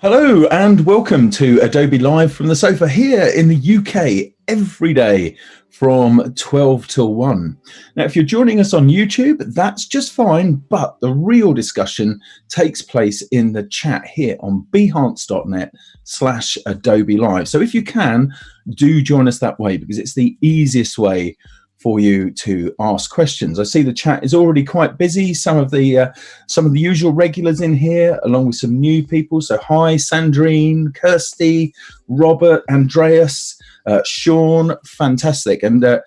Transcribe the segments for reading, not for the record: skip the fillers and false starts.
Hello and welcome to Adobe Live from the sofa here in the UK every day from 12 till 1. Now, if you're joining us on YouTube, that's just fine, but the real discussion takes place in the chat here on behance.net/Adobe Live. So if you can, do join us that way because it's the easiest way for you to ask questions. I see the chat is already quite busy. Some of the usual regulars in here, along with some new people. So hi, Sandrine, Kirsty, Robert, Andreas, Sean, fantastic. And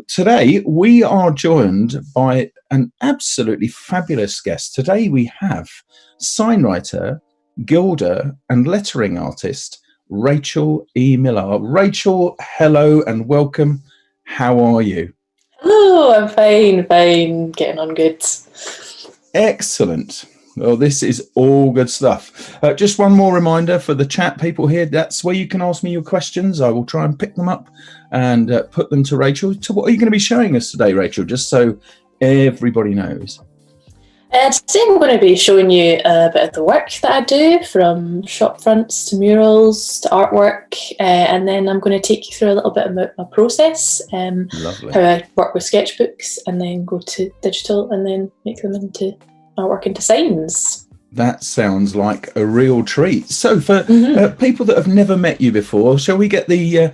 today we are joined by an absolutely fabulous guest. Today we have sign writer, gilder, and lettering artist Rachel E. Millar. Rachel, hello and welcome. How are you? Hello, I'm fine, getting on good. Excellent. Well, this is all good stuff. Just one more reminder for the chat people here, that's where you can ask me your questions. I will try and pick them up and put them to Rachel. So what are you going to be showing us today, Rachel, just so everybody knows? Today I'm going to be showing you a bit of the work that I do, from shop fronts to murals to artwork, and then I'm going to take you through a little bit about my process, how I work with sketchbooks and then go to digital and then make them into artwork and designs. That sounds like a real treat. So for people that have never met you before, shall we get the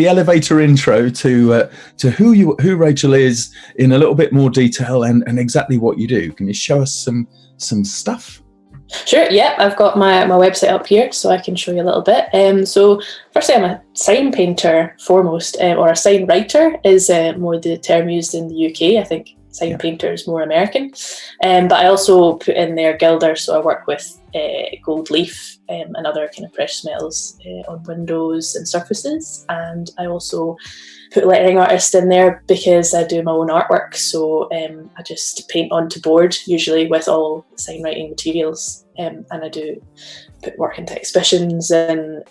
elevator intro to who Rachel is in a little bit more detail and exactly what you do? Can you show us some stuff? Sure, yeah, I've got my website up here so I can show you a little bit. So firstly, I'm a sign painter foremost, or a sign writer is more the term used in the UK, I think. Sign painter is more American, but I also put in there gilder, so I work with gold leaf and other kind of precious metals on windows and surfaces, and I also put lettering artist in there because I do my own artwork, so I just paint onto board, usually with all sign writing materials, and I do put work into exhibitions and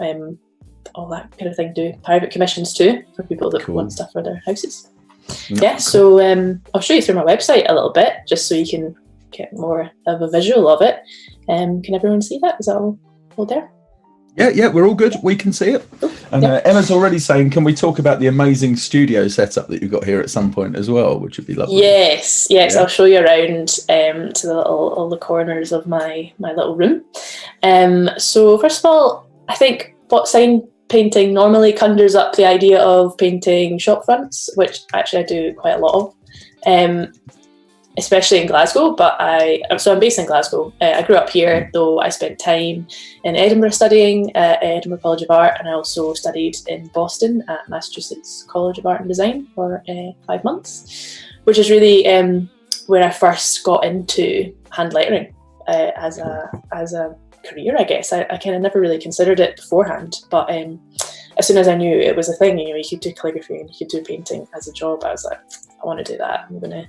all that kind of thing, do private commissions too for people that want stuff for their houses. Yeah, so I'll show you through my website a little bit, just so you can get more of a visual of it. Can everyone see that? Is that all there? Yeah, we're all good. We can see it. And Emma's already saying, can we talk about the amazing studio setup that you've got here at some point as well, which would be lovely. Yes, I'll show you around to all the corners of my little room. So first of all, I think what sign painting normally conjures up the idea of painting shop fronts, which actually I do quite a lot of, especially in Glasgow. But I'm based in Glasgow. I grew up here, though I spent time in Edinburgh studying at Edinburgh College of Art, and I also studied in Boston at Massachusetts College of Art and Design for 5 months, which is really where I first got into hand lettering as a career, I guess. I kind of never really considered it beforehand, but as soon as I knew it was a thing, you could do calligraphy and you could do painting as a job, I was like, I want to do that. I'm gonna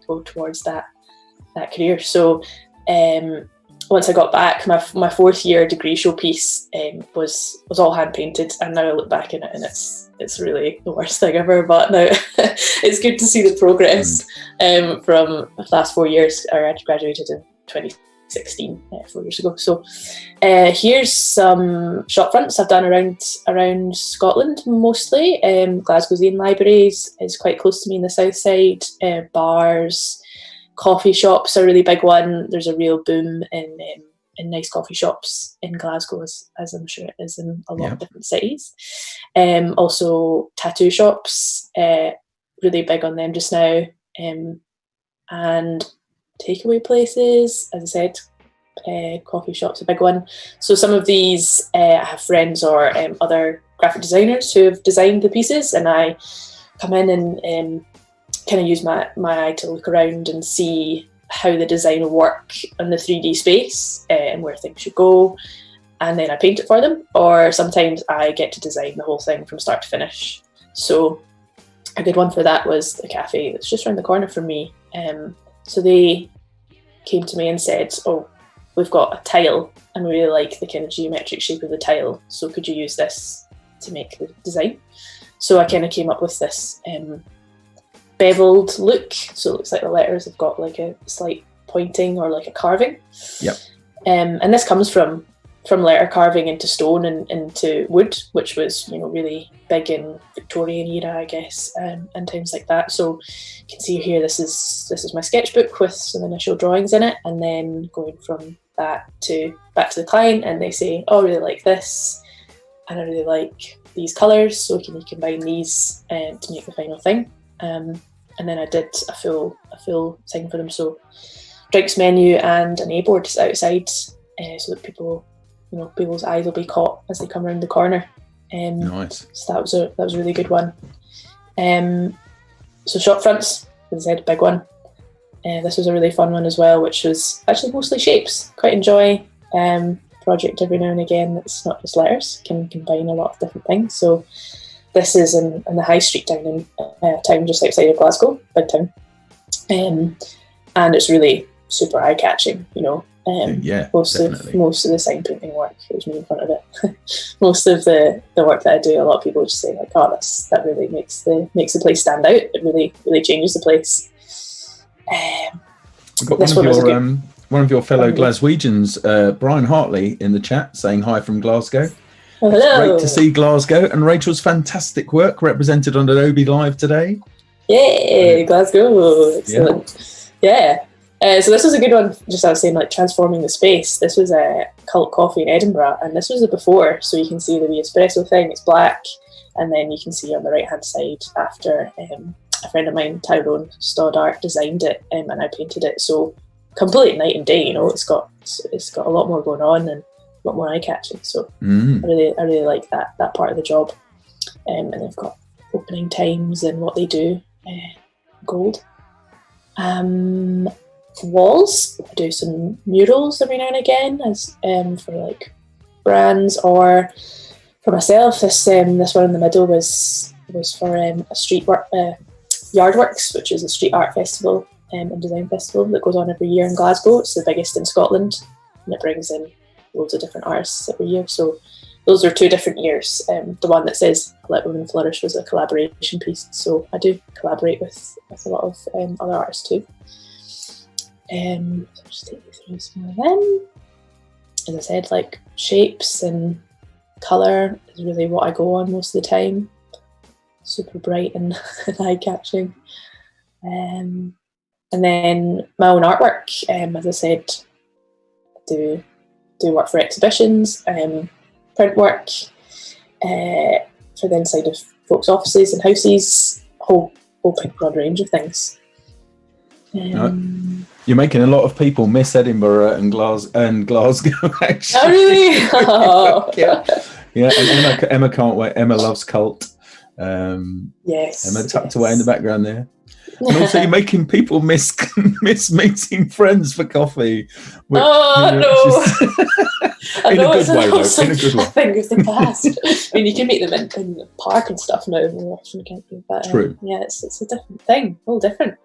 go towards that career. So once I got back, my fourth year degree showpiece was all hand painted, and now I look back in it and it's really the worst thing ever. But now it's good to see the progress from the last 4 years. I graduated in 2016, 4 years ago. So here's some shop fronts I've done around Scotland mostly. Glasgow's Libraries is quite close to me in the south side. Bars, coffee shops are a really big one. There's a real boom in nice coffee shops in Glasgow, as I'm sure it is in a lot of different cities. Also tattoo shops, really big on them just now. And takeaway places, as I said, coffee shops, a big one. So some of these, I have friends or other graphic designers who have designed the pieces, and I come in and kind of use my eye to look around and see how the design will work in the 3D space and where things should go, and then I paint it for them. Or sometimes I get to design the whole thing from start to finish. So a good one for that was the cafe that's just around the corner from me. So they came to me and said, oh, we've got a tile and we really like the kind of geometric shape of the tile, so could you use this to make the design? So I kind of came up with this beveled look, so it looks like the letters have got like a slight pointing or like a carving. Yep. And this comes from from letter carving into stone and into wood, which was, you know, really big in Victorian era, I guess, and times like that. So you can see here, this is my sketchbook with some initial drawings in it, and then going from that to back to the client, and they say, oh, I really like this, and I really like these colours, so can you combine these to make the final thing? And then I did a full thing for them, so drinks menu and an A-board outside, so that people's eyes will be caught as they come around the corner. Nice. So that was a really good one. So Shopfronts, as I said, a big one. This was a really fun one as well, which was actually mostly shapes. Quite enjoy project every now and again that's not just letters, can combine a lot of different things. So this is in the high street down in a town just outside of Glasgow, big town. And it's really super eye-catching, you know. Most of the sign printing work, it was me in front of it. Most of the work that I do, a lot of people just say like, oh, that really makes the place stand out. It really changes the place. We've got one of your fellow Glaswegians, Brian Hartley, in the chat saying hi from Glasgow. Oh, hello. Great to see Glasgow, and Rachel's fantastic work represented on Adobe Live today. Yay, Glasgow. Excellent. Yeah. So this was a good one, just as I was saying, like transforming the space. This was a Cult Coffee in Edinburgh, and this was the before, so you can see the wee espresso thing, it's black, and then you can see on the right-hand side after a friend of mine, Tyrone Stoddart, designed it, and I painted it. So complete night and day, you know, it's got a lot more going on and a lot more eye-catching. So I really like that part of the job. And they've got opening times and what they do, gold. Walls, I do some murals every now and again as for like brands or for myself. This one in the middle was for a street work, Yardworks, which is a street art festival and design festival that goes on every year in Glasgow. It's the biggest in Scotland, and it brings in loads of different artists every year. So those are 2 different years. The one that says Let Women Flourish was a collaboration piece, so I do collaborate with a lot of other artists too. So just take you through some of them. As I said, like shapes and colour is really what I go on most of the time. Super bright and eye-catching. And then my own artwork, as I said, I do work for exhibitions, print work for the inside of folks' offices and houses, whole big broad range of things. You're making a lot of people miss Edinburgh and Glasgow, actually. Oh, really? Oh. Yeah. And Emma can't wait. Emma loves Cult. Yes. Emma tucked away in the background there. And also you're making people miss meeting friends for coffee. Which, in a good way, though. In a good way. Thing of the past. I mean, you can meet them in the park and stuff now more often, can't you? But, true. Yeah, it's a different thing. All different.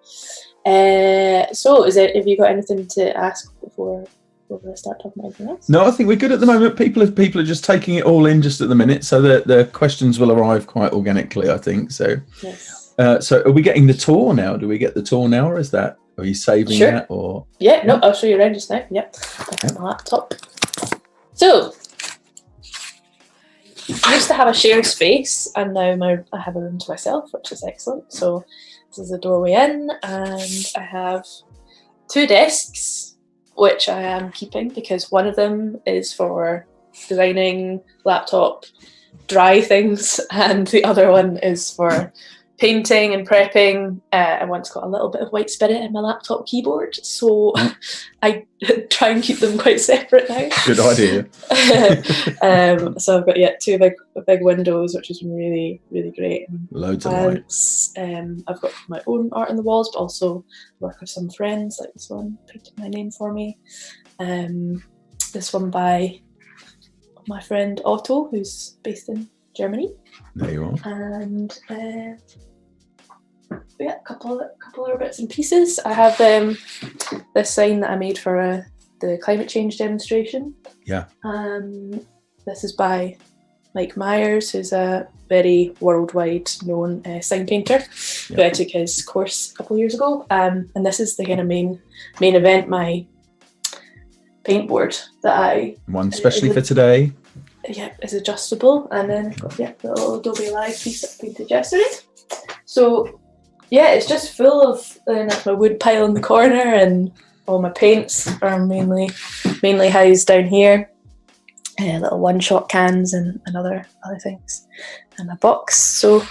So have you got anything to ask before I start talking about anything else? No, I think we're good at the moment. People are just taking it all in just at the minute, so the questions will arrive quite organically, I think. So, yes. So are we getting the tour now? Do we get the tour now, or are you saving that? Or no, I'll show you around just now. Yep, my laptop. So I used to have a shared space, and now I have a room to myself, which is excellent. So this is the doorway in, and I have 2 desks, which I am keeping because one of them is for designing laptop dry things, and the other one is for painting and prepping. I once got a little bit of white spirit in my laptop keyboard, so I try and keep them quite separate now. Good idea. So I've got 2 big windows, which has been really, really great. Loads of light. I've got my own art on the walls, but also work with some friends, like this one painted my name for me. This one by my friend Otto, who's based in Germany. There you are. And a couple other bits and pieces. I have this sign that I made for the climate change demonstration. Yeah. This is by Mike Myers, who's a very worldwide known sign painter, who I took his course a couple of years ago. And this is the kind of main event. My paintboard that I One especially for today. Yeah, it's adjustable, and then the little Adobe Live piece that I painted yesterday. So yeah, it's just full of my wood pile in the corner, and all my paints are mainly housed down here. Little one-shot cans and other things, and a box. So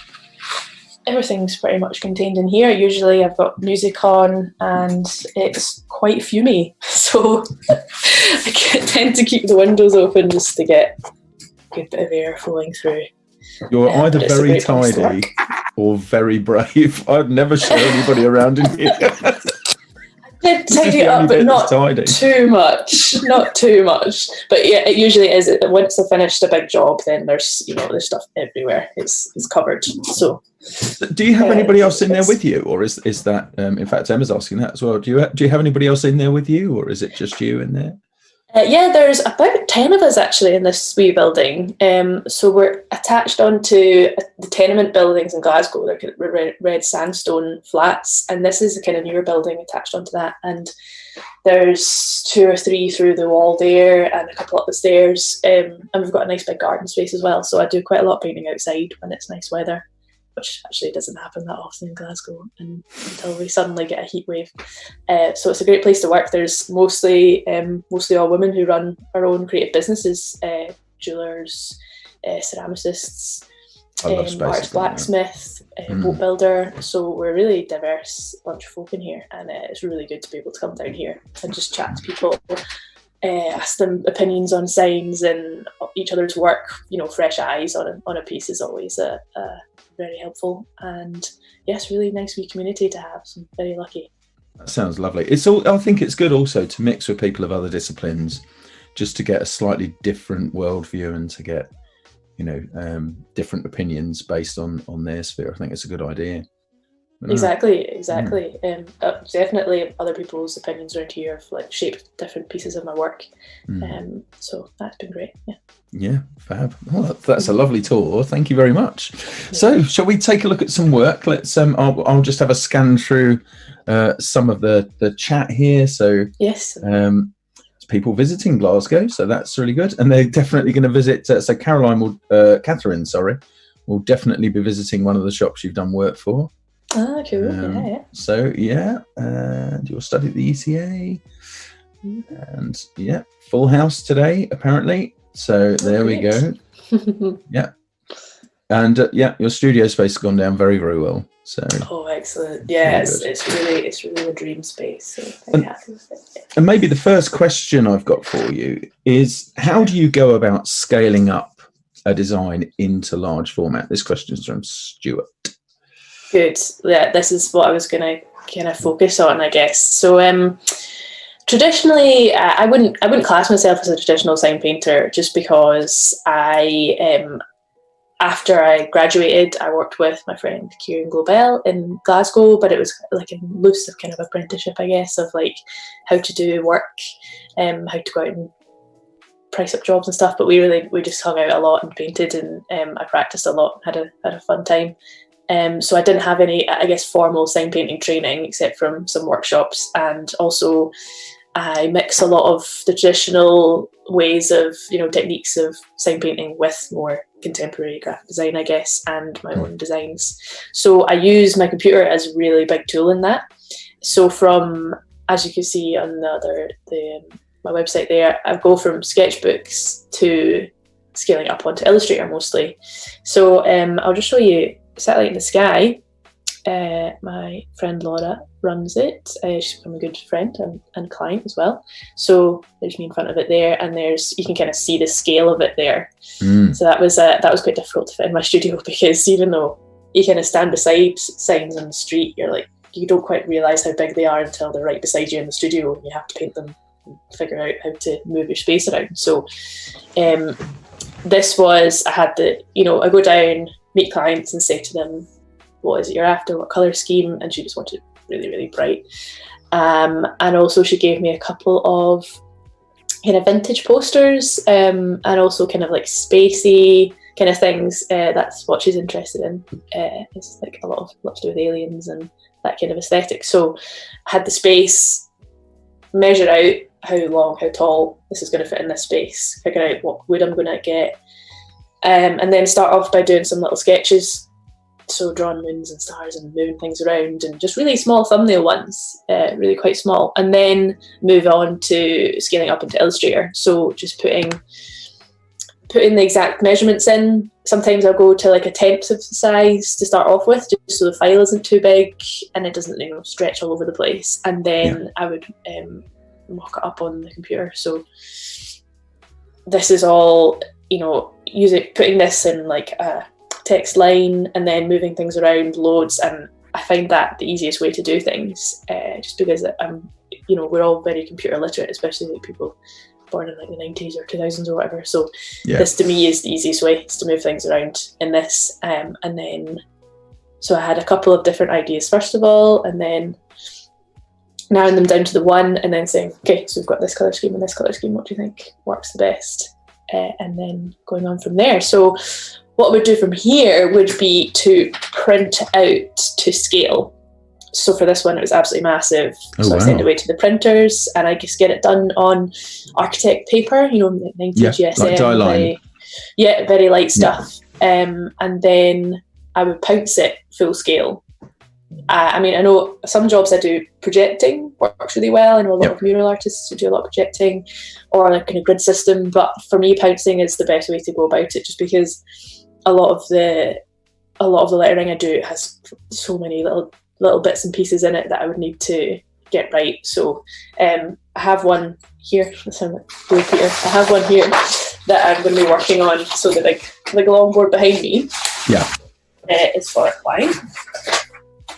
everything's pretty much contained in here. Usually I've got music on and it's quite fumey, so I tend to keep the windows open just to get a good bit of air flowing through. You're either very tidy or very brave. I've never shown anybody around in here. I did tidy it up, but not too much. Not too much. But yeah, it usually is. Once I've finished a big job, then there's there's stuff everywhere. It's covered. So do you have anybody else in there with you, or is that in fact Emma's asking that as well? Do you have anybody else in there with you, or is it just you in there? Yeah, there's about 10 of us actually in this wee building. So we're attached onto the tenement buildings in Glasgow. They're red sandstone flats, and this is a kind of newer building attached onto that. And there's 2 or 3 through the wall there, and a couple up the stairs. And we've got a nice big garden space as well. So I do quite a lot of painting outside when it's nice weather, which actually doesn't happen that often in Glasgow until we suddenly get a heat wave. So it's a great place to work. There's mostly all women who run our own creative businesses, jewellers, ceramicists, artist blacksmith, boat builder. So we're a really diverse bunch of folk in here, and it's really good to be able to come down here and just chat to people, ask them opinions on signs and each other's work. Fresh eyes on a piece is always a very helpful, and yes, really nice wee community to have. So I'm very lucky. That sounds lovely. I think it's good also to mix with people of other disciplines, just to get a slightly different worldview and to get different opinions based on their sphere. I think it's a good idea. Exactly. Definitely other people's opinions around here have shaped different pieces of my work. So that's been great. Yeah, fab. Well, that's a lovely tour. Thank you very much. So shall we take a look at some work? Let's I'll just have a scan through some of the chat here. So yes, it's people visiting Glasgow, so that's really good, and they're definitely going to visit. So Catherine will definitely be visiting one of the shops you've done work for. Oh, cool. So and you'll study at the ECA, and full house today apparently. So there we go. And your studio space has gone down very, very well. So excellent. Yeah, it's really a dream space. So very happy with it. And maybe the first question I've got for you is, how do you go about scaling up a design into large format? This question is from Stuart. Good. Yeah, this is what I was going to kind of focus on, I guess. So traditionally, I wouldn't class myself as a traditional sign painter, just because after I graduated, I worked with my friend Kieran Globell in Glasgow, but it was like a loose kind of apprenticeship, I guess, of how to do work, how to go out and price up jobs and stuff. But we just hung out a lot and painted, and I practiced a lot and had a fun time. So I didn't have any, I guess, formal sign painting training except from some workshops, and also I mix a lot of the traditional ways of, techniques of sign painting with more contemporary graphic design, I guess, and my own designs. So I use my computer as a really big tool in that. So from, as you can see on my website there, I go from sketchbooks to scaling up onto Illustrator mostly. So I'll just show you Satellite in the Sky. My friend Laura runs it. She's become a good friend and client as well. So there's me in front of it there, and you can kind of see the scale of it there. So that was quite difficult to fit in my studio, because even though you kind of stand beside signs on the street, you don't quite realise how big they are until they're right beside you in the studio, and you have to paint them and figure out how to move your space around. So this was, I go down, meet clients and say to them, what is it you're after, what colour scheme? And she just wanted really, really bright. And also she gave me a couple of kind of vintage posters, and also kind of spacey kind of things. That's what she's interested in. It's a lot to do with aliens and that kind of aesthetic. So I had the space measured out. how long, how tall this is going to fit in this space, figure out what wood I'm going to get, and then start off by doing some little sketches. So drawing moons and stars and moving things around, and just really small thumbnail ones, really quite small, and then move on to scaling up into Illustrator. So just putting the exact measurements in. Sometimes I'll go to like a tenth of the size to start off with, just so the file isn't too big and it doesn't, you know, stretch all over the place. And then I would mock it up on the computer. So this is all, you know, putting this in like a text line and then moving things around loads. And I find that the easiest way to do things, just because you know, we're all very computer literate, especially like people born in like the 90s or 2000s or whatever. So this to me is the easiest way, is to move things around in this. And then, so I had a couple of different ideas first of all, and then narrowing them down to the one, and then saying, okay, so we've got this colour scheme and this colour scheme, what do you think works the best? And then going on from there. So what I would do from here would be to print out to scale. So for this one, it was absolutely massive. I sent it away to the printers, and I just get it done on architect paper, you know, 90 GSM. Like die line. Very light stuff. And then I would pounce it full scale. I mean, I know some jobs I do projecting works really well. I know a lot of mural artists who do a lot of projecting, or like in a grid system. But for me, pouncing is the best way to go about it, just because a lot of the lettering I do has so many little bits and pieces in it that I would need to get right. So I have one here. I have one here that I'm going to be working on. So the big long board behind me is for line.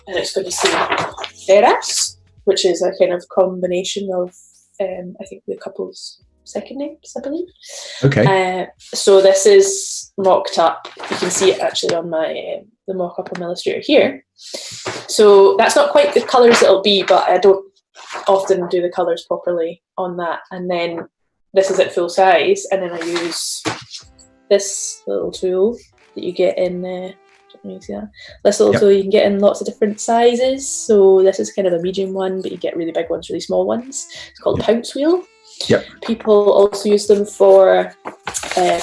And it's going to say Ferras, which is a kind of combination of, I think, the couple's second names, I believe. Okay. So this is mocked up. You can see it actually on my the mock-up on Illustrator here. So that's not quite the colours it'll be, but I don't often do the colours properly on that. And then this is at full size, and then I use this little tool that you get in you see that? This little tool you can get in lots of different sizes. So this is kind of a medium one, but you get really big ones, really small ones. It's called Pounce Wheel. People also use them for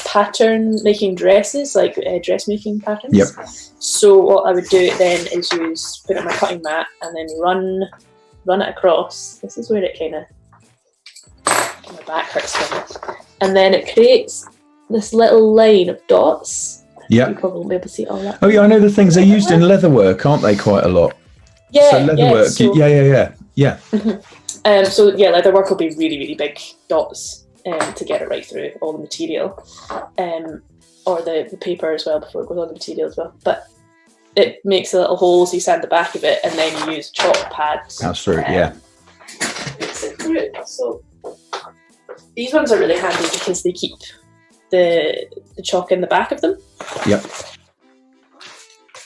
pattern making dresses, like dressmaking patterns. So what I would do then is put it on my cutting mat and then run it across. This is where it kind of, my back hurts from it. And then it creates this little line of dots. You probably won't be able to see all that. Oh yeah, I know the things they're used in leatherwork, aren't they? Quite a lot. So leatherwork. Yeah. Mm-hmm. So leatherwork will be really, really big dots to get it right through all the material, or the paper as well before it goes on the material as well. But it makes a little hole, so you sand the back of it, and then you use chalk pads. That's true. Mix it through. So these ones are really handy because they keep the chalk in the back of them.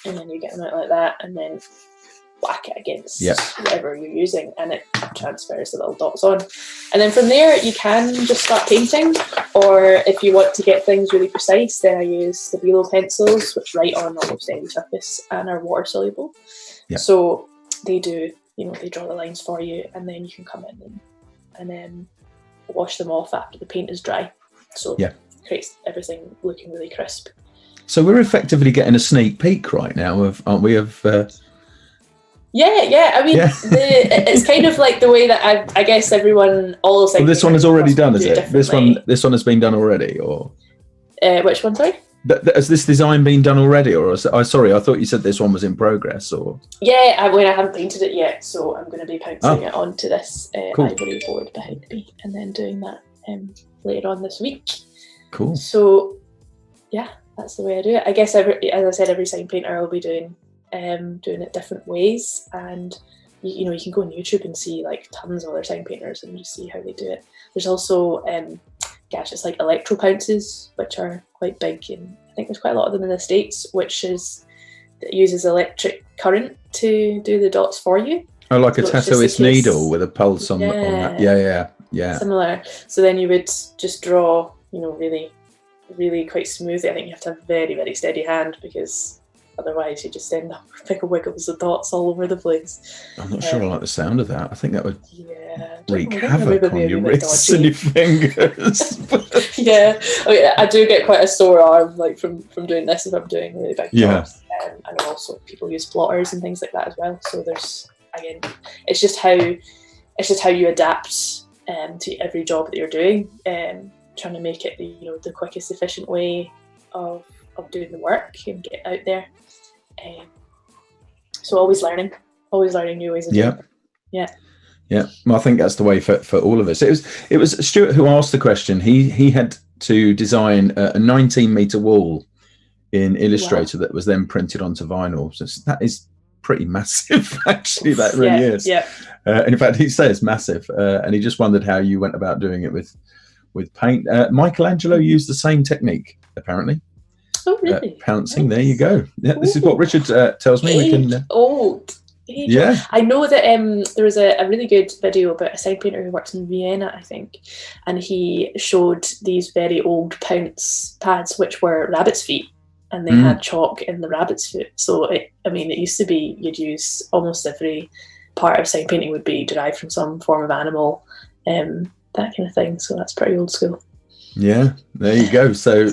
And then you get them out like that, and then whack it against whatever you're using, and it transfers the little dots on. And then from there you can just start painting, or if you want to get things really precise, then I use the Velo pencils, which write on almost any surface and are water soluble. So they do, they draw the lines for you, and then you can come in and then wash them off after the paint is dry. So it creates everything looking really crisp. So we're effectively getting a sneak peek right now, aren't we? I mean, it's kind of like the way that I guess everyone all. Well, this one is already done, is it? This one has been done already, or which one? Sorry. Has this design been done already, or sorry, I thought you said this one was in progress, or? I haven't painted it yet, so I'm going to be pouncing it onto this ivory board behind me, and then doing that later on this week. Cool. So, that's the way I do it. I guess as I said, every sign painter will be doing it different ways, and you can go on YouTube and see like tons of other sign painters and just see how they do it. There's also gadgets like electro pounces, which are quite big, and I think there's quite a lot of them in the States, that uses electric current to do the dots for you. Oh, like a tattooist needle with a pulse on that. Yeah. Similar. So then you would just draw, really, really quite smoothly. I think you have to have a very, very steady hand, because otherwise you just end up with big wiggles and dots all over the place. I'm not sure I like the sound of that. I think that would wreak I havoc on your wrists and your fingers. Yeah, I mean, I do get quite a sore arm like from doing this if I'm doing really big jobs. And also people use plotters and things like that as well. So there's, again, it's just how you adapt to every job that you're doing, trying to make it the quickest, efficient way of doing the work and get out there. So always learning new ways of doing it. Yeah, well, I think that's the way for all of us. It was Stuart who asked the question. He had to design a 19-meter wall in Illustrator that was then printed onto vinyl. So that is pretty massive, actually. That really is. Yeah. And in fact, he says massive, and he just wondered how you went about doing it with paint. Michelangelo used the same technique, apparently. Oh, really? Pouncing. Nice. There you go. Yeah, this is what Richard tells me. We can. Yeah, I know that there was a really good video about a sign painter who works in Vienna, I think, and he showed these very old pounce pads which were rabbit's feet, and they had chalk in the rabbit's foot. So it used to be you'd use almost every part of sign painting would be derived from some form of animal, that kind of thing. So that's pretty old school. Yeah, there you go. So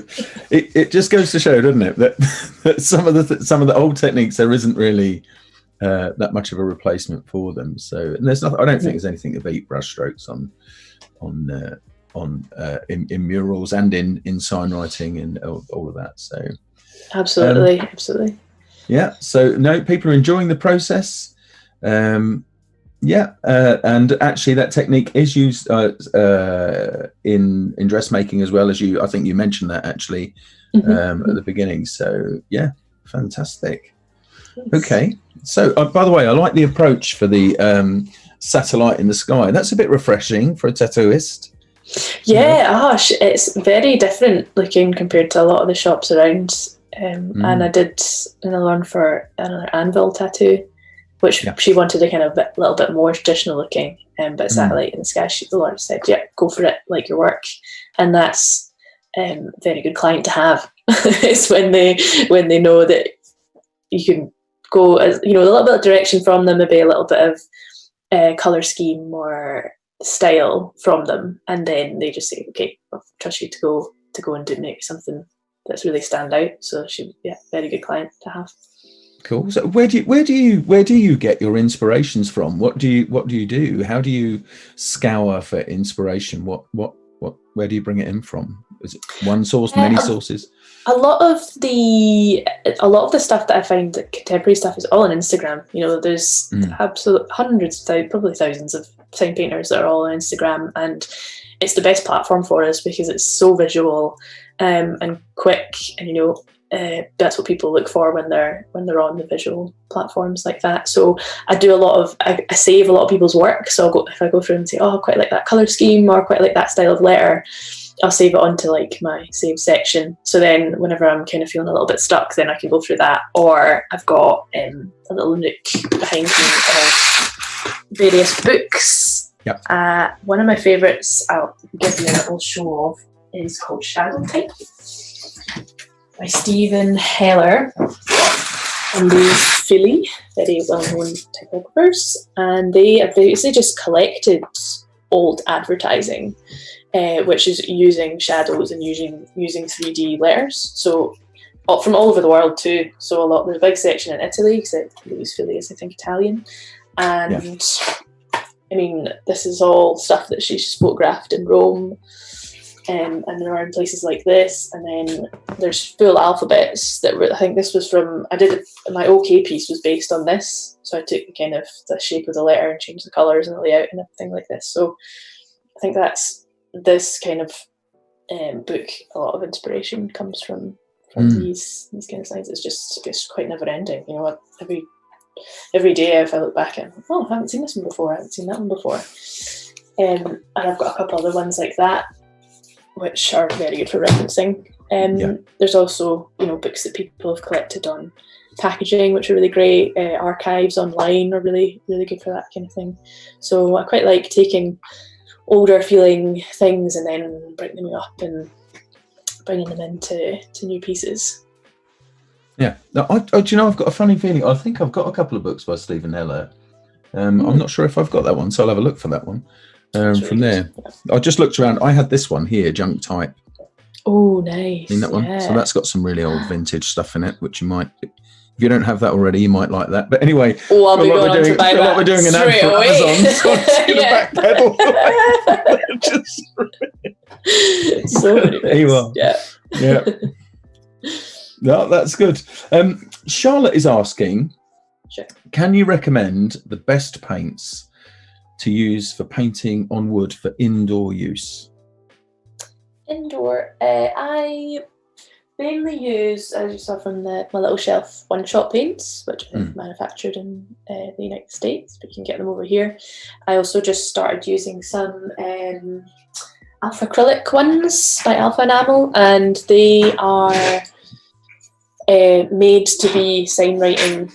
it just goes to show, doesn't it, that some of the old techniques there isn't really that much of a replacement for them. So, and there's nothing. I don't think there's anything to beat brushstrokes in murals and in sign writing and all of that. So, absolutely. Yeah. So no, people are enjoying the process. And actually, that technique is used in dressmaking as well, as I think you mentioned that actually at the beginning. So yeah, fantastic. Okay, so by the way, I like the approach for the satellite in the sky. That's a bit refreshing for a tattooist. Yeah, it's very different looking compared to a lot of the shops around. And I learned for another anvil tattoo, which she wanted a kind of little bit more traditional looking, but satellite in the sky. The Lord said, "Yeah, go for it, like your work," and that's very good client to have. It's when they know that you can go, a little bit of direction from them, maybe a little bit of color scheme or style from them, and then they just say, "Okay, I'll trust you to go and do make something that's really stand out." So very good client to have. Cool. So where do you get your inspirations from? What do you do? How do you scour for inspiration? Where do you bring it in from? Is it one source, many sources? A lot of the stuff that I find, that contemporary stuff, is all on Instagram. There's absolute hundreds, probably thousands of sign painters that are all on Instagram, and it's the best platform for us because it's so visual and quick, and that's what people look for when they're on the visual platforms like that. So I do I save a lot of people's work. So if I go through and say, "Oh, I quite like that color scheme," or "quite like that style of letter," I'll save it onto like my save section. So then whenever I'm kind of feeling a little bit stuck, then I can go through that. Or I've got a little nook behind me of various books. Yep. One of my favourites, I'll give you a little show of, is called Shadow Type by Stephen Heller and Louise Philly, very well-known typographers. And they have basically just collected old advertising, which is using shadows and using 3D letters. So from all over the world too. So there's a big section in Italy, because Louise Philly is, I think, Italian. And I mean, this is all stuff that she's photographed in Rome, and there are in places like this. And then there's full alphabets that I think this was from, my OK piece was based on this. So I took kind of the shape of the letter and changed the colours and the layout and everything like this. So I think that's this kind of book. A lot of inspiration comes from these kind of signs. It's quite never ending. Every day if I look back and I haven't seen this one before, I haven't seen that one before. And I've got a couple other ones like that, which are very good for referencing. There's also, books that people have collected on packaging, which are really great. Archives online are really, really good for that kind of thing. So I quite like taking older feeling things and then bringing them up and bringing them into new pieces. Yeah. Now, do you know, I've got a funny feeling. I think I've got a couple of books by Stephen Heller. I'm not sure if I've got that one, so I'll have a look for that one. From there, I just looked around. I had this one here, Junk Type. Oh, nice. Seen that one? So that's got some really old vintage stuff in it, which you might, if you don't have that already, you might like that. But anyway, I'll be going to buy that. We're doing an ad for Amazon, so I'm just going to backpedal. So many there you are. Yeah. No, that's good. Charlotte is asking, sure, can you recommend the best paints to use for painting on wood for indoor use? Indoor, I mainly use, as you saw from my little shelf, one-shot paints, which are manufactured in the United States, but you can get them over here. I also just started using some alpha acrylic ones by Alpha Enamel, and they are made to be sign writing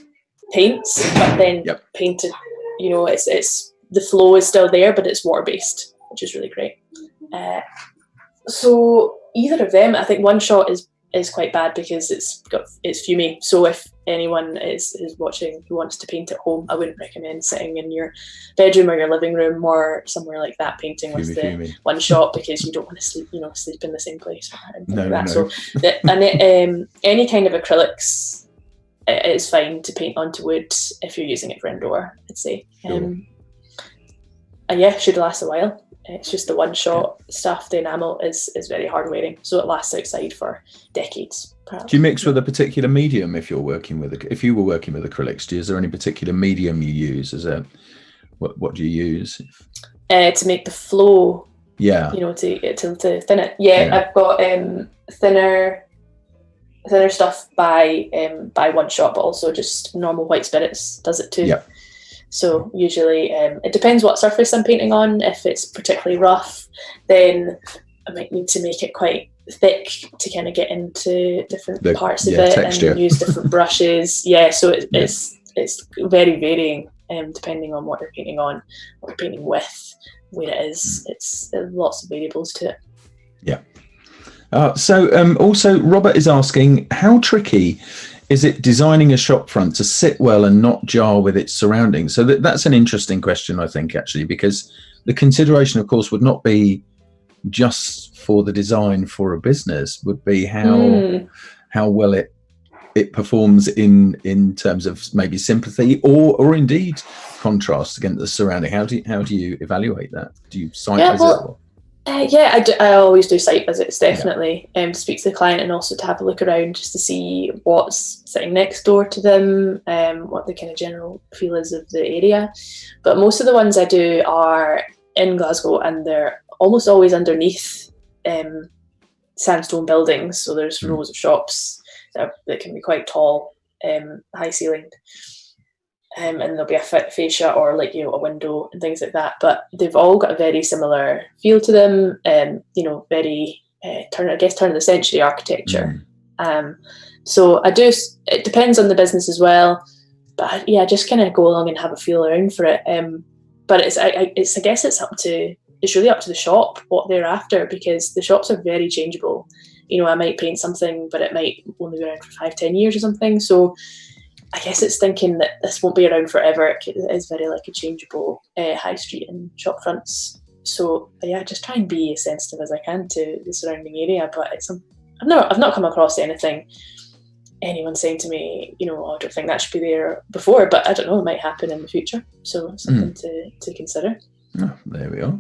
paints, but then painted. You know, it's the flow is still there, but it's water based, which is really great. So either of them, I think one shot is quite bad because it's fumey. So if anyone is watching who wants to paint at home, I wouldn't recommend sitting in your bedroom or your living room or somewhere like that painting with the one shot, because you don't want to sleep in the same place or anything like that. No. So any kind of acrylics is fine to paint onto wood if you're using it for indoor, I'd say. And yeah, should last a while. It's just the one shot stuff. The enamel is very hard wearing, so it lasts outside for decades. Perhaps. Do you mix with a particular medium if you're working with if you were working with acrylics? Is there any particular medium you use? What do you use to make the flow? Yeah, to thin it. Yeah, I've got thinner stuff by one shot, but also just normal white spirits does it too. Yeah. So usually it depends what surface I'm painting on. If it's particularly rough, then I might need to make it quite thick to kind of get into different parts of it texture. And use different brushes. Yeah, so it's very varying depending on what you're painting on, what you're painting with, where it is. There's lots of variables to it. Yeah. So also Robert is asking, how tricky is it designing a shop front to sit well and not jar with its surroundings? So that's an interesting question, I think, actually, because the consideration, of course, would not be just for the design for a business, would be how well it performs in terms of maybe sympathy or indeed contrast against the surrounding. How do you evaluate that? Do you site visit? I always do site visits, definitely, to speak to the client and also to have a look around just to see what's sitting next door to them, what the kind of general feel is of the area. But most of the ones I do are in Glasgow, and they're almost always underneath sandstone buildings. So there's rows of shops that can be quite tall, high ceilinged. And there'll be a fascia or a window and things like that, but they've all got a very similar feel to them, very turn of the century architecture. So it depends on the business as well, but I just kind of go along and have a feel around for it. But I guess it's really up to the shop what they're after, because the shops are very changeable. I might paint something, but it might only be around for 5-10 years or something. So I guess it's thinking that this won't be around forever. It is very like a changeable high street and shop fronts. So just try and be as sensitive as I can to the surrounding area. But I've not come across anyone saying to me, I don't think that should be there before. But I don't know, it might happen in the future. So something to consider. Oh, there we are.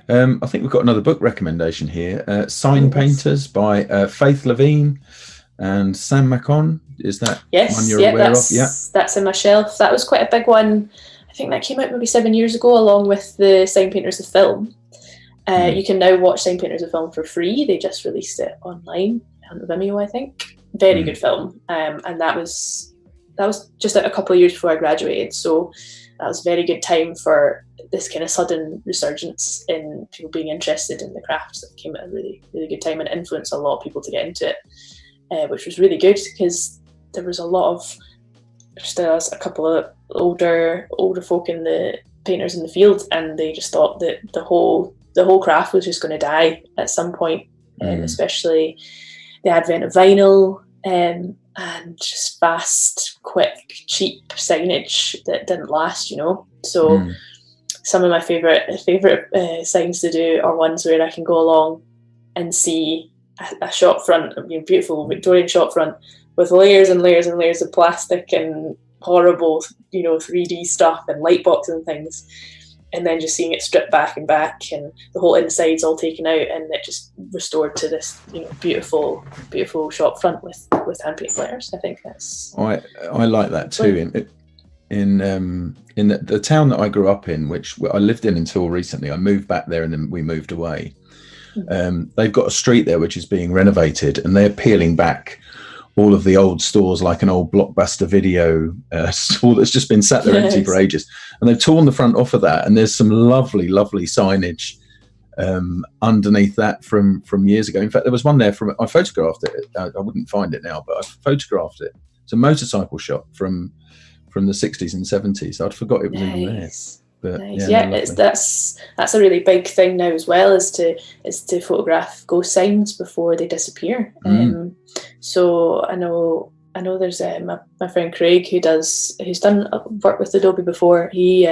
I think we've got another book recommendation here. Sign Painters by Faith Levine and Sam Macon. Is that one you're aware of? Yeah, that's in my shelf. That was quite a big one. I think that came out maybe 7 years ago, along with the Sign Painters the film. You can now watch Sign Painters the film for free. They just released it online on Vimeo, I think. Very good film, and that was just a couple of years before I graduated. So that was a very good time for this kind of sudden resurgence in people being interested in the crafts. It came at a really, really good time and influenced a lot of people to get into it, which was really good because there was a couple of older folk in the painters in the field, and they just thought that the whole craft was just going to die at some point, especially the advent of vinyl and just fast, quick, cheap signage that didn't last, you know. So some of my favorite signs to do are ones where I can go along and see a shop front, beautiful Victorian shop front with layers and layers and layers of plastic and horrible, 3D stuff and light boxes and things, and then just seeing it stripped back and the whole inside's all taken out and it just restored to this, beautiful shop front with hand painted letters. I think that's. I like that too. In the town that I grew up in, which I lived in until recently, I moved back there and then we moved away. They've got a street there which is being renovated, and they're peeling back all of the old stores, like an old Blockbuster Video store that's just been sat there empty for ages, and they've torn the front off of that, and there's some lovely signage underneath that from years ago. In fact, there was one there I photographed it. I wouldn't find it now, but I photographed it. It's a motorcycle shop from the 60s and 70s. I'd forgot it was even there. But nice. That's a really big thing now as well, is to photograph ghost signs before they disappear. So I know there's my friend Craig who's done work with Adobe before. He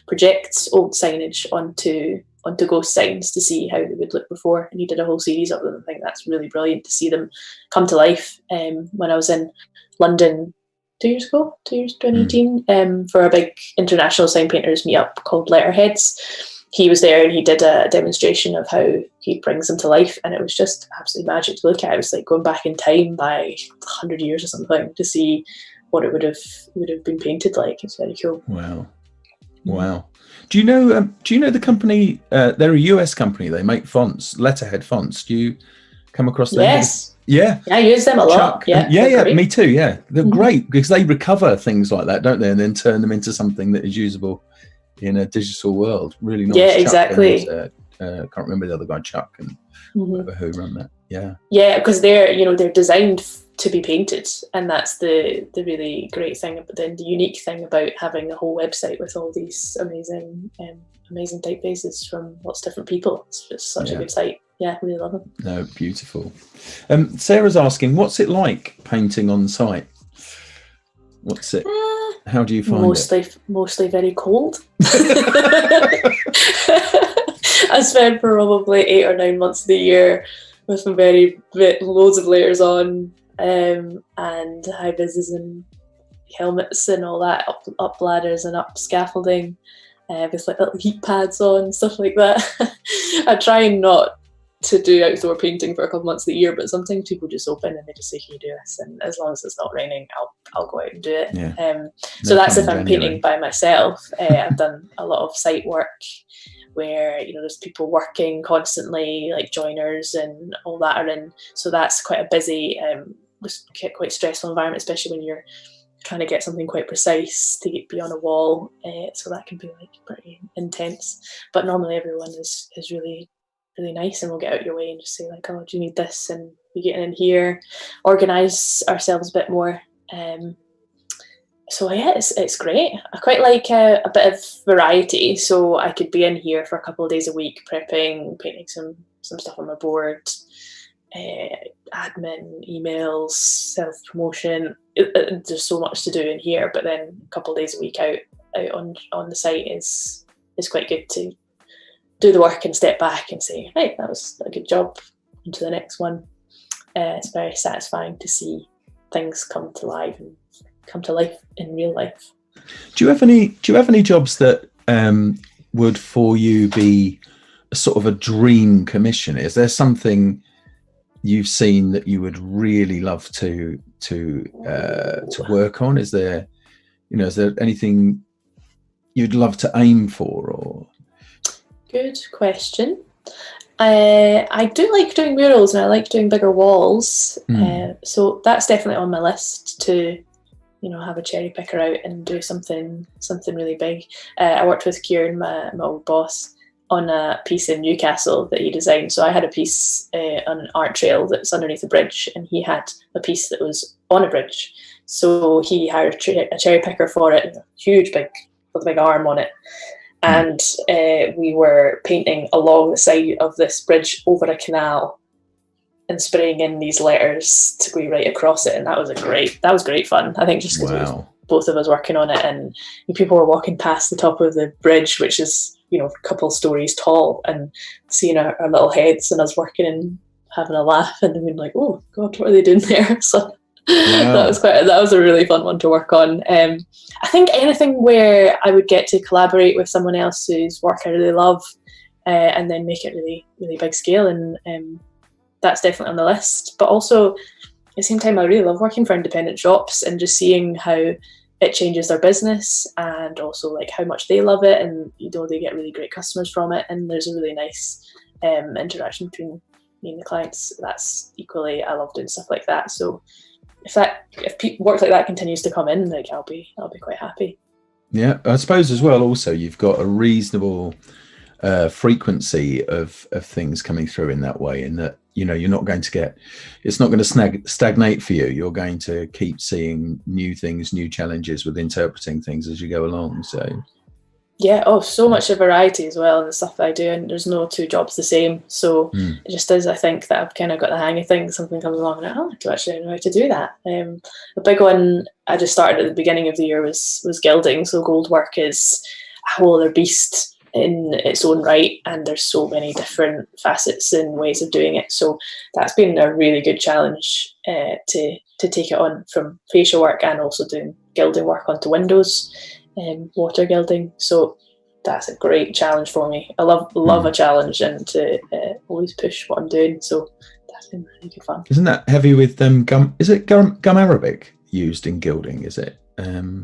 projects old signage onto ghost signs to see how they would look before, and he did a whole series of them. I think that's really brilliant to see them come to life. When I was in London 2018, for a big international sign painters meetup called Letterheads. He was there and he did a demonstration of how he brings them to life, and it was just absolutely magic to look at. It was like going back in time by 100 years or something to see what it would have been painted like. It's very cool. Wow. Do you know the company? They're a US company. They make fonts, letterhead fonts. Do you come across them? Yes. Yeah, I use them a lot. Yeah, me too. Yeah, they're great because they recover things like that, don't they, and then turn them into something that is usable in a digital world. Really nice. Yeah, exactly. Can't remember the other guy, Chuck, and whoever who run that. Yeah, because they're designed to be painted, and that's the really great thing. But then the unique thing about having a whole website with all these amazing typefaces from lots of different people. It's just such a good site. Yeah, really love them. No, beautiful. Sarah's asking, what's it like painting on site? What's it? How do you find it? Mostly very cold. I spend probably 8 or 9 months of the year with some loads of layers on, and high vises and helmets and all that, up ladders and up scaffolding, with like little heat pads on, stuff like that. I try not to do outdoor painting for a couple months of the year, but sometimes people just open and they just say, "Can you do this?" And as long as it's not raining, I'll go out and do it. So that's if I'm painting by myself. I've done a lot of site work where there's people working constantly, like joiners and all that are in. So that's quite a busy, quite stressful environment, especially when you're trying to get something quite precise to be on a wall. So that can be like pretty intense. But normally everyone is really nice and we'll get out your way and just say like, "Oh, do you need this?" And we get in here, organise ourselves a bit more. So yeah, it's great. I quite like a bit of variety, so I could be in here for a couple of days a week prepping, painting some stuff on my board, admin, emails, self-promotion. There's so much to do in here, but then a couple of days a week out on the site is quite good to do the work and step back and say, "Hey, that was a good job," into the next one. It's very satisfying to see things come to life in real life. Do you have any jobs that would for you be a sort of a dream commission? Is there something you've seen that you would really love to work on? Is there anything you'd love to aim for? Or good question. I do like doing murals and I like doing bigger walls. So that's definitely on my list to have a cherry picker out and do something really big. I worked with Kieran, my old boss, on a piece in Newcastle that he designed. So I had a piece on an art trail that's underneath a bridge, and he had a piece that was on a bridge. So he hired a cherry picker for it, huge, big, with a big arm on it. And we were painting along the side of this bridge over a canal and spraying in these letters to go right across it, and that was great fun. I think just because it was both of us working on it, and people were walking past the top of the bridge, which is a couple stories tall, and seeing our little heads and us working and having a laugh, and then being like, oh god, what are they doing there? So that was a really fun one to work on. I think anything where I would get to collaborate with someone else whose work I really love, and then make it really, really big scale, and that's definitely on the list. But also, at the same time, I really love working for independent shops and just seeing how it changes their business, and also like how much they love it, and they get really great customers from it, and there's a really nice interaction between me and the clients. That's equally, I love doing stuff like that. So if work like that continues to come in, like I'll be quite happy. Yeah, I suppose as well. Also, you've got a reasonable frequency of things coming through in that way, in that you're not going to get, it's not going to stagnate for you. You're going to keep seeing new things, new challenges with interpreting things as you go along. So yeah, so much of variety as well in the stuff that I do, and there's no two jobs the same. So it just is, I think, that I've kind of got the hang of things. Something comes along and I do actually know how to do that. A big one I just started at the beginning of the year was gilding. So gold work is a whole other beast in its own right, and there's so many different facets and ways of doing it. So that's been a really good challenge to take it on, from facial work and also doing gilding work onto windows. Water gilding, so that's a great challenge for me. I love a challenge, and to always push what I'm doing, so that's been really good fun. Isn't that heavy with gum? Is it gum Arabic used in gilding? Is it? I'm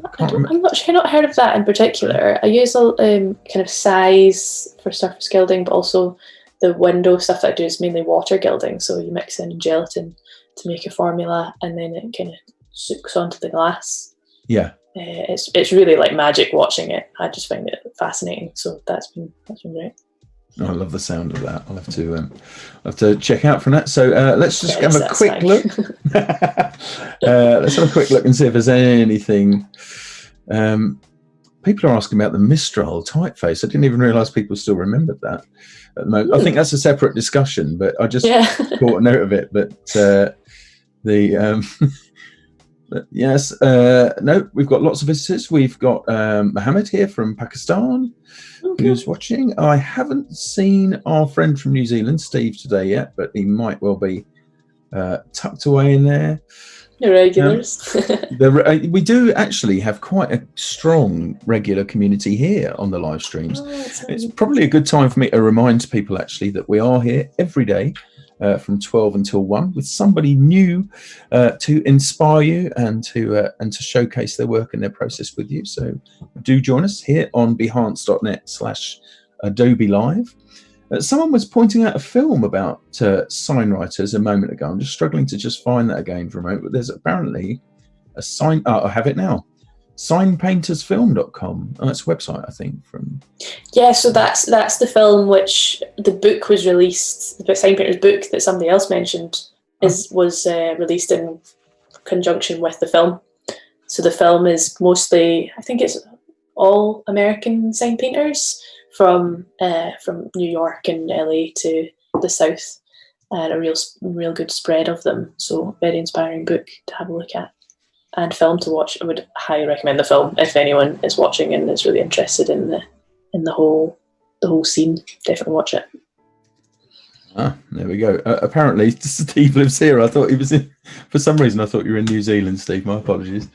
not sure. I've not heard of that in particular. I use a kind of size for surface gilding, but also the window stuff that I do is mainly water gilding. So you mix in gelatin to make a formula, and then it kind of soaks onto the glass. Yeah. It's really like magic watching it. I just find it fascinating. So that's been great. Oh, I love the sound of that. I'll have to check out from that. So let's just have a quick look. Let's have a quick look and see if there's anything. People are asking about the Mistral typeface. I didn't even realise people still remembered that at the moment. I think that's a separate discussion, but I just caught a note of it. But But yes, no, we've got lots of visitors. We've got Mohammed here from Pakistan, who's watching. I haven't seen our friend from New Zealand, Steve, today yet, but he might well be tucked away in there. Irregulars. We do actually have quite a strong regular community here on the live streams. It's probably a good time for me to remind people actually that we are here every day. From 12 until 1 with somebody new to inspire you and to showcase their work and their process with you. So do join us here on behance.net/Adobe Live. Someone was pointing out a film about sign writers a moment ago. I'm just struggling to just find that again for a moment, but there's apparently a sign. I have it now. Signpaintersfilm.com. That's a website, I think. So that's the film, which the book was released. The Sign Painters book that somebody else mentioned was released in conjunction with the film. So the film is mostly, I think it's all American sign painters from New York and LA to the South, and a real good spread of them. So very inspiring book to have a look at. And film to watch. I would highly recommend the film if anyone is watching and is really interested in the whole scene. Definitely watch it. There we go. Apparently, Steve lives here. I thought he was in. For some reason, I thought you were in New Zealand, Steve. My apologies.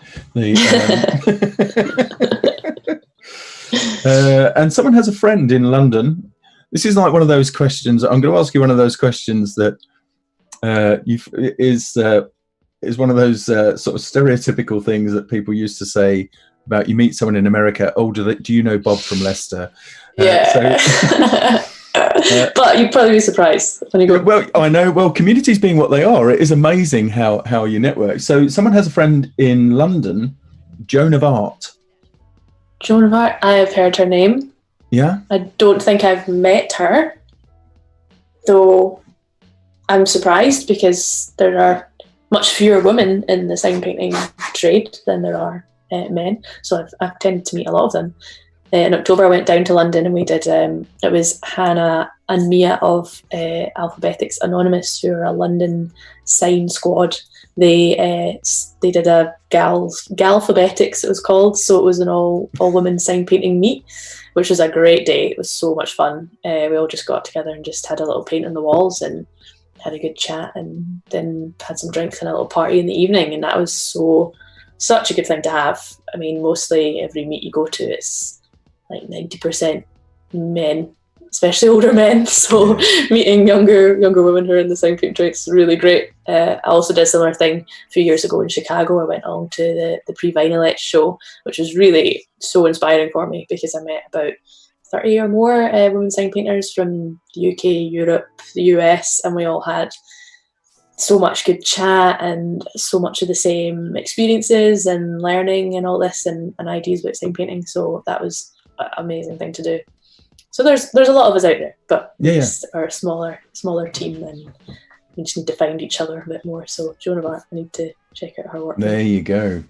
And someone has a friend in London. This is like one of those questions. I'm going to ask you one of those questions that is one of those sort of stereotypical things that people used to say about you meet someone in America. Oh, do you know Bob from Leicester? Yeah. But you'd probably be surprised when you go. Well, I know. Well, communities being what they are, it is amazing how you network. So someone has a friend in London, Joan of Art. Joan of Art. I have heard her name. Yeah. I don't think I've met her, though. I'm surprised because there are much fewer women in the sign painting trade than there are men. So I've tended to meet a lot of them. In October, I went down to London and we did, it was Hannah and Mia of Alphabetics Anonymous, who are a London sign squad. They did a Galphabetics, it was called. So it was an all women sign painting meet, which was a great day. It was so much fun. We all just got together and just had a little paint on the walls and had a good chat, and then had some drinks and a little party in the evening. And that was such a good thing to have. I mean, mostly every meet you go to, it's like 90% men, especially older men. So meeting younger women who are in the sign paint trade is really great. I also did a similar thing a few years ago in Chicago. I went along to the pre-Vinyl Etch show, which was really so inspiring for me, because I met about 30 or more women sign painters from the UK, Europe, the US, and we all had so much good chat and so much of the same experiences and learning and all this and ideas about sign painting. So that was an amazing thing to do. So there's a lot of us out there, but we just are a smaller team, and we just need to find each other a bit more. So Joan of Arc, I need to check out her work. There you go.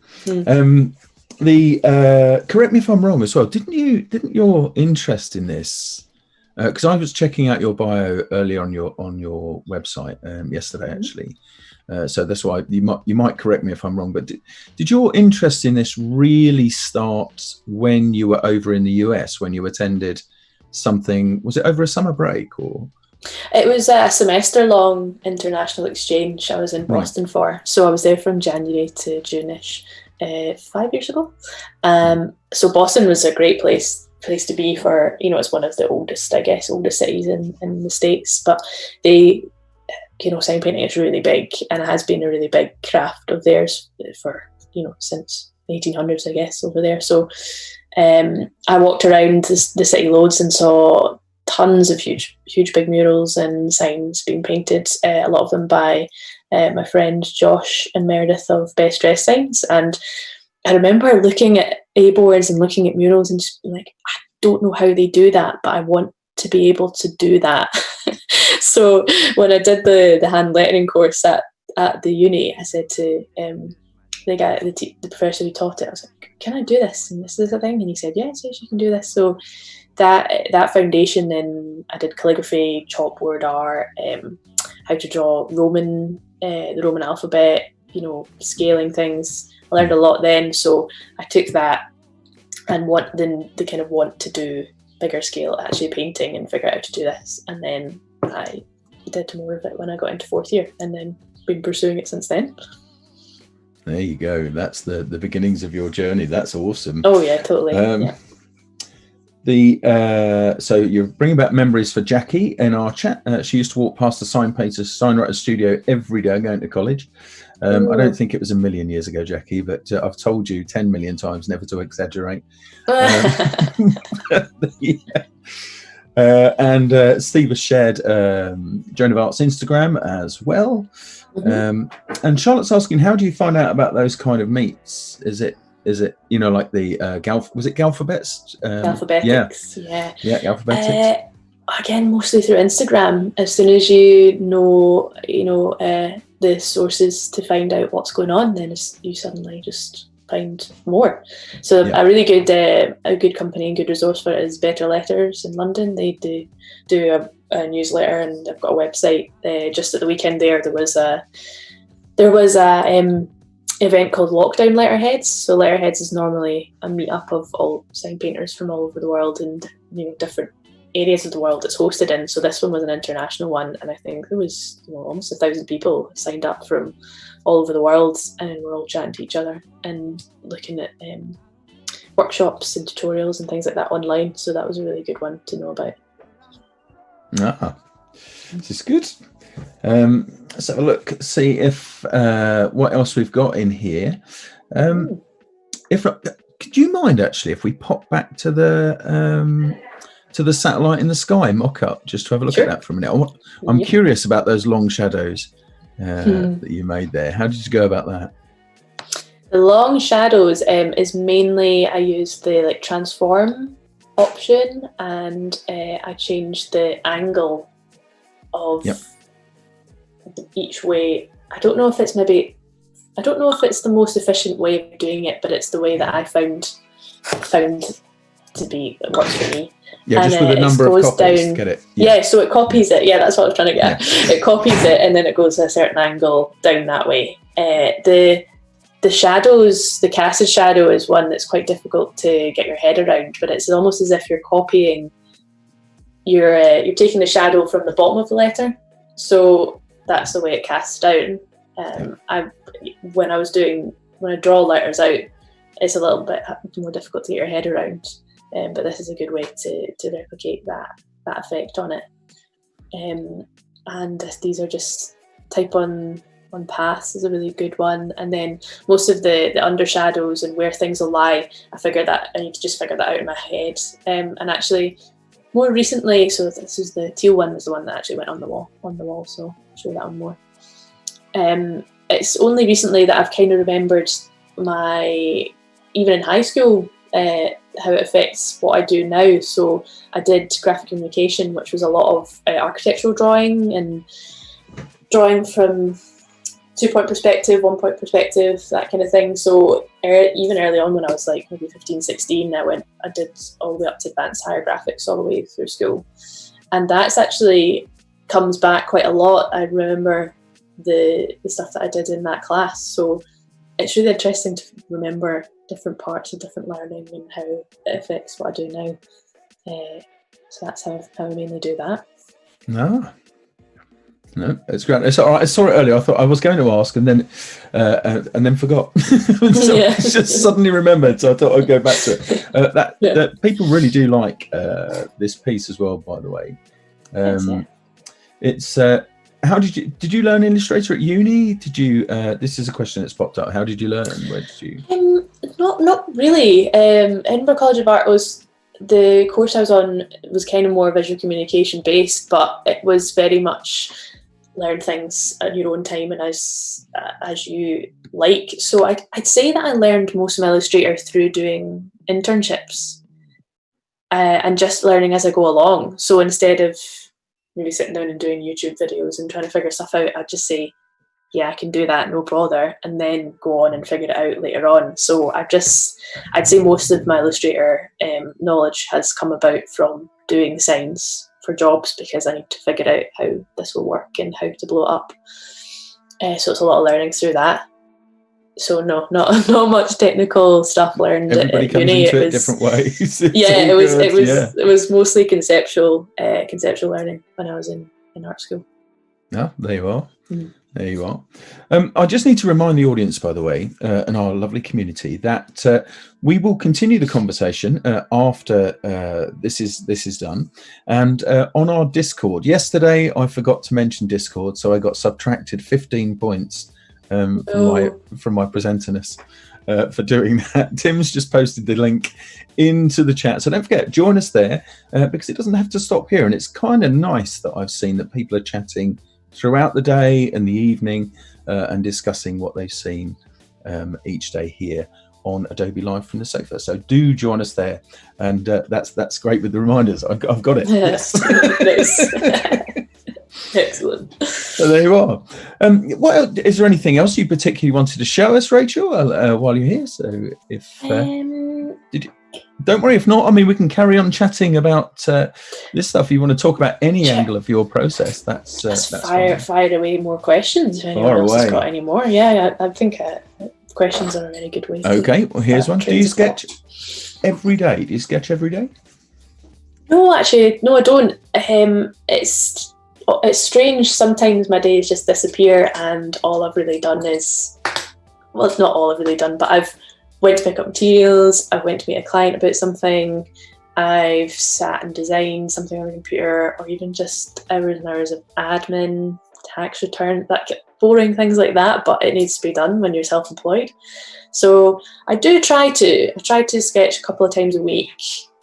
Correct me if I'm wrong as well. Didn't your interest in this? Because I was checking out your bio earlier on your website yesterday, actually. So that's why you might correct me if I'm wrong. But did your interest in this really start when you were over in the US, when you attended something? Was it over a summer break or? It was a semester-long international exchange I was in Boston for. So I was there from January to June-ish 5 years ago. So Boston was a great place to be for, it's one of the oldest cities in the States. But they, sign painting is really big, and it has been a really big craft of theirs for, since the 1800s, I guess, over there. So I walked around the city loads and saw tons of huge big murals and signs being painted, a lot of them by my friend Josh and Meredith of Best Dress Signs. And I remember looking at A-boards and looking at murals and just being like, I don't know how they do that, but I want to be able to do that. So when I did the hand lettering course at the uni, I said to the professor who taught it, I was like, can I do this? And this is a thing? And he said, yes, you can do this. So that foundation, then I did calligraphy, chalkboard art, how to draw the Roman alphabet, scaling things. I learned a lot then, so I took that and want to do bigger scale, actually painting, and figure out how to do this. And then I did more of it when I got into fourth year, and then been pursuing it since then. There you go. That's the beginnings of your journey. That's awesome. Oh yeah, totally. So you're bringing back memories for Jackie in our chat. She used to walk past the signwriter studio every day going to college. I don't think it was a million years ago, Jackie, but I've told you 10 million times never to exaggerate. And Steve has shared Joan of Arc's Instagram as well. And Charlotte's asking, how do you find out about those kind of meets? Is it like the was it Galphabets? Galphabetics, yeah, Galphabetics. Again, mostly through Instagram. As soon as you know the sources to find out what's going on, then you suddenly just find more. So a really good company and good resource for it is Better Letters in London. They do a newsletter, and they've got a website. Just at the weekend there was a event called Lockdown Letterheads. So Letterheads is normally a meetup of all sign painters from all over the world, and different areas of the world it's hosted in. So this one was an international one, and I think there was almost 1,000 people signed up from all over the world, and we're all chatting to each other and looking at workshops and tutorials and things like that online. So that was a really good one to know about. This is good. Let's have a look, see if what else we've got in here. Could you mind actually if we pop back to the satellite in the sky mock-up, just to have a look at that for a minute? I'm curious about those long shadows that you made there. How did you go about that? The long shadows is mainly I used the transform option, and I changed the angle of each way. I don't know if it's the most efficient way of doing it, but it's the way that I found that works for me. Yeah, and just with a number of copies, down, get it. Yeah, so it copies it. Yeah, that's what I was trying to get. Yeah. It copies it, and then it goes a certain angle down that way. The shadows, the casted shadow is one that's quite difficult to get your head around, but it's almost as if you're copying. You're taking the shadow from the bottom of the letter, so that's the way it casts down. When I draw letters out, it's a little bit more difficult to get your head around. But this is a good way to replicate that effect on it. And these are just type on paths is a really good one. And then most of the undershadows and where things will lie, I need to just figure that out in my head. And actually, more recently, so this is the teal one, was the one that actually went on the wall. So I'll show that one more. It's only recently that I've kind of remembered even in high school, how it affects what I do now. So I did graphic communication, which was a lot of architectural drawing and drawing from 2-point perspective, 1-point perspective, that kind of thing. So even early on when I was like maybe 15, 16, I did all the way up to advanced higher graphics all the way through school. And that's actually comes back quite a lot. I remember the stuff that I did in that class. So it's really interesting to remember different parts of different learning and how it affects what I do now. So that's how I mainly do that. No, it's great. It's all right. I saw it earlier. I thought I was going to ask, and then forgot. So I just suddenly remembered. So I thought I'd go back to it. That people really do like this piece as well. By the way, it's. How did you learn Illustrator at uni? Did you? This is a question that's popped up. How did you learn? Where did you? Not really. Edinburgh College of Art the course I was on was kind of more visual communication based, but it was very much learn things at your own time and as you like. So I'd say that I learned most of my Illustrator through doing internships and just learning as I go along. So instead of maybe sitting down and doing YouTube videos and trying to figure stuff out, I'd just say, yeah, I can do that, no bother, and then go on and figure it out later on. So I'd say most of my Illustrator knowledge has come about from doing signs for jobs, because I need to figure out how this will work and how to blow it up. So it's a lot of learning through that. So no, not much technical stuff learned Everybody at comes uni. into it different ways. It was mostly conceptual learning when I was in art school. Yeah, there you are. There you are. I just need to remind the audience, by the way, and our lovely community, that we will continue the conversation after this is done. And on our Discord, yesterday I forgot to mention Discord, so I got subtracted 15 points from my presenterness for doing that. Tim's just posted the link into the chat, so don't forget, join us there, because it doesn't have to stop here. And it's kind of nice that I've seen that people are chatting throughout the day and the evening and discussing what they've seen each day here on Adobe Live from the sofa. So do join us there, and that's great with the reminders. I've got it. Yes. Excellent. So there you are. Is there anything else you particularly wanted to show us, Rachel, while you're here? So if don't worry, if not, I mean, we can carry on chatting about this stuff. If you want to talk about any angle of your process, that's fire away more questions. If anyone else has got any more, I think questions are a very good way. Okay, well, here's one. Do you sketch every day? Do you sketch every day? No, actually, no, I don't. It's strange. Sometimes my days just disappear, and all I've really done is, well, it's not all I've really done, but I've went to pick up materials, I went to meet a client about something, I've sat and designed something on the computer, or even just hours and hours of admin, tax return, that boring things like that, but it needs to be done when you're self-employed. So I try to sketch a couple of times a week,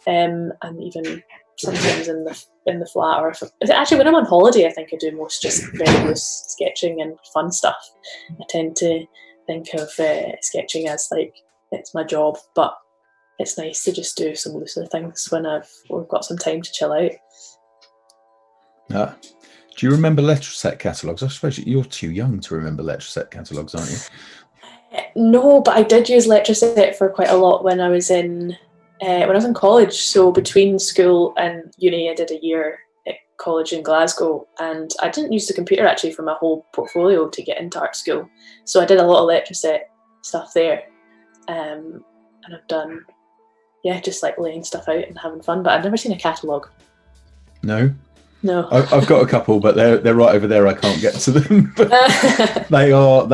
and even sometimes in the flat, or actually when I'm on holiday, I think I do most just very loose sketching and fun stuff. I tend to think of sketching as like it's my job, but it's nice to just do some looser things when we've got some time to chill out. Do you remember letter set catalogues? I suppose you're too young to remember letter set catalogues, aren't you? No, but I did use letter set for quite a lot when I was in When I was in college, so between school and uni, I did a year at college in Glasgow, and I didn't use the computer actually for my whole portfolio to get into art school. So I did a lot of lecture set stuff there, and I've done, just like laying stuff out and having fun. But I've never seen a catalogue. No. No. I've got a couple, but they're right over there. I can't get to them. But they are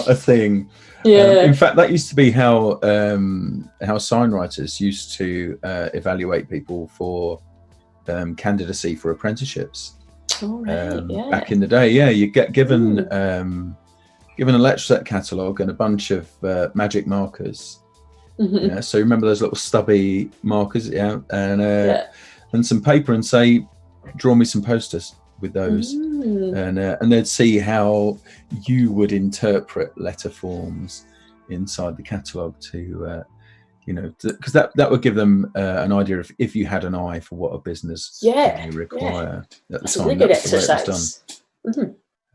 a thing. Yeah. In fact, that used to be how sign writers used to evaluate people for candidacy for apprenticeships. Oh, right, Back in the day, you get given a lecture set catalogue and a bunch of magic markers. Yeah, so remember those little stubby markers, and some paper, and say, draw me some posters with those, and they'd see how you would interpret letter forms inside the catalogue to because that would give them an idea of if you had an eye for what a business may require at the That's time. a really good That's exercise. The way it was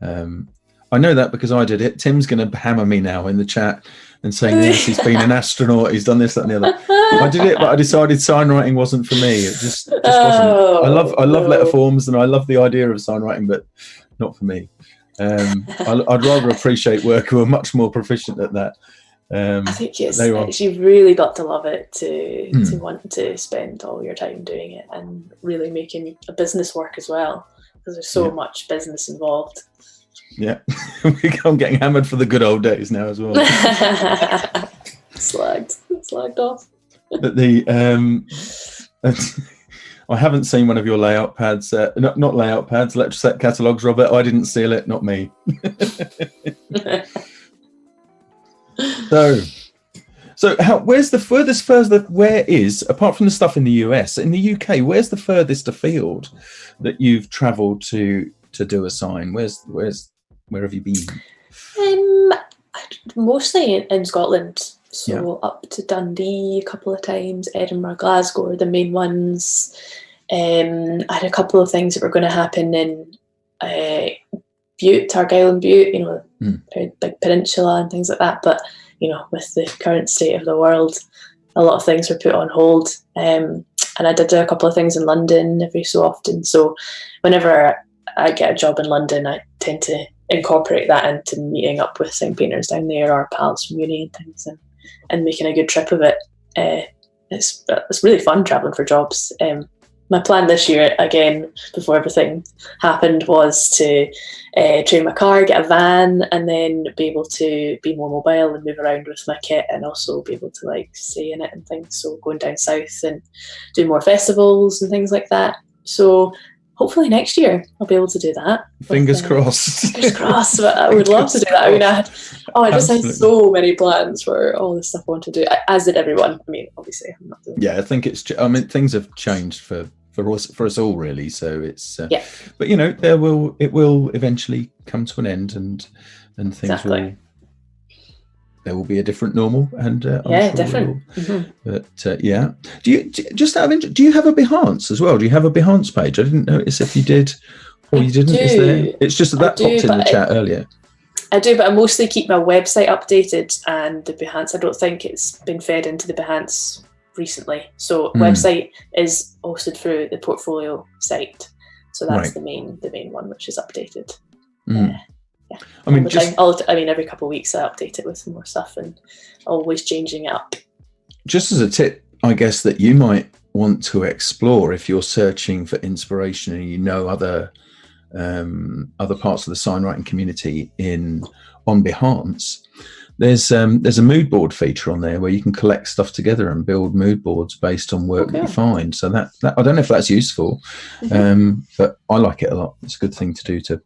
done. I know that because I did it. Tim's going to hammer me now in the chat and saying, yes, he's been an astronaut, he's done this, that and the other. I did it, but I decided sign writing wasn't for me. It just wasn't. I love letter forms, and I love the idea of sign writing, but not for me. I'd rather appreciate work who are much more proficient at that. I think you've really got to love it to want to spend all your time doing it, and really making a business work as well, because there's so much business involved. Yeah, I'm getting hammered for the good old days now as well. Slagged off. But I haven't seen one of your layout pads, not layout pads, lecture set catalogues, Robert. I didn't steal it, not me. So where's the furthest apart from the stuff in the US, in the UK, where's the furthest afield that you've travelled to do a sign? Where have you been? Mostly in Scotland, so up to Dundee a couple of times, Edinburgh, Glasgow are the main ones. I had a couple of things that were going to happen in Bute, Argyll and Bute, big peninsula and things like that, but with the current state of the world, a lot of things were put on hold, and I did do a couple of things in London every so often. So whenever I get a job in London, I tend to incorporate that into meeting up with sign painters down there, or pals from uni and things, and making a good trip of it. It's really fun travelling for jobs. My plan this year, again, before everything happened, was to train my car, get a van, and then be able to be more mobile and move around with my kit, and also be able to stay in it and things. So going down south and do more festivals and things like that. So hopefully next year I'll be able to do that. Fingers crossed. Fingers crossed. But I would love to do that. I mean, I just had so many plans for all this stuff I want to do, as did everyone. I mean, obviously, I'm not doing I think things have changed for us all, really. So it's but it will eventually come to an end, and things there will be a different normal, and I'm sure different. But do you just out of interest, do you have a Behance as well? Do you have a Behance page? I didn't notice if you did or you didn't. Is there? It's just that popped in the chat earlier. I do, but I mostly keep my website updated, and the Behance, I don't think it's been fed into the Behance recently. So website is hosted through the portfolio site, so that's the main one, which is updated. I mean, every couple of weeks I update it with some more stuff, and always changing it up. Just as a tip, I guess, that you might want to explore if you're searching for inspiration and other parts of the sign writing community on Behance. There's a mood board feature on there where you can collect stuff together and build mood boards based on work that you find. So that I don't know if that's useful, but I like it a lot. It's a good thing to do to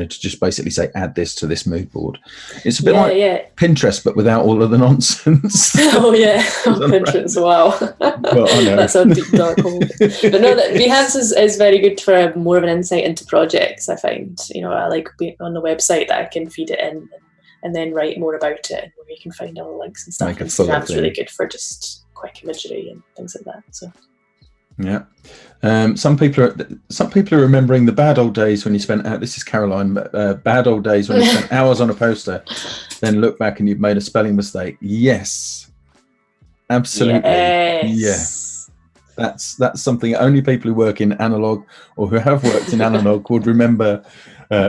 just basically say, add this to this mood board. It's a bit like Pinterest, but without all of the nonsense. Pinterest, wow. Well, I know. That's a deep dark hole. But no, Behance is very good for more of an insight into projects, I find. I like being on the website that I can feed it in and then write more about it, and where you can find all the links and stuff. Instagram's really good for just quick imagery and things like that. So yeah, some people are remembering the bad old days when you spent this is Caroline, bad old days when you spent hours on a poster, then look back and you've made a spelling mistake. Yes, absolutely. Yes. That's something only people who work in analog or who have worked in analog would remember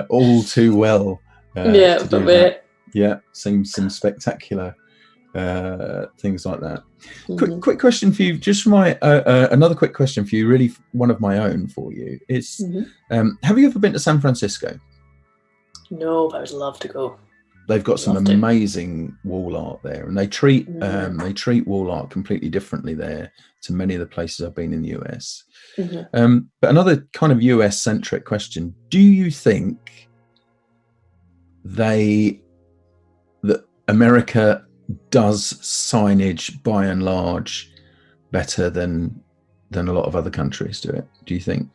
all too well. Yeah, to do that. Yeah, some spectacular things like that. Quick question for you, just for my another quick question for you, really one of my own for you is, have you ever been to San Francisco? No, but I would love to go. They've got some amazing wall art there, and they treat wall art completely differently there to many of the places I've been in the US. But another kind of US centric question: do you think that America does signage by and large better than a lot of other countries do it? Do you think?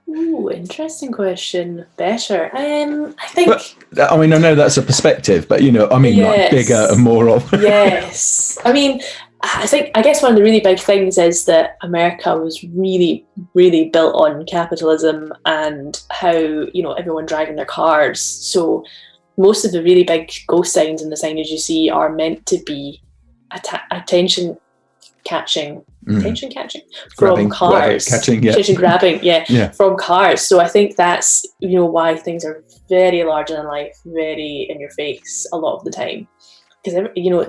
Ooh, interesting question. Better. I think. But, I mean, I know that's a perspective, but like bigger and more of. Yes. I mean, I guess one of the really big things is that America was really, really built on capitalism and how, everyone driving their cars. So most of the really big ghost signs and the signage you see are meant to be attention catching from cars, attention grabbing, from cars. So I think that's why things are very larger than life, very in your face a lot of the time, because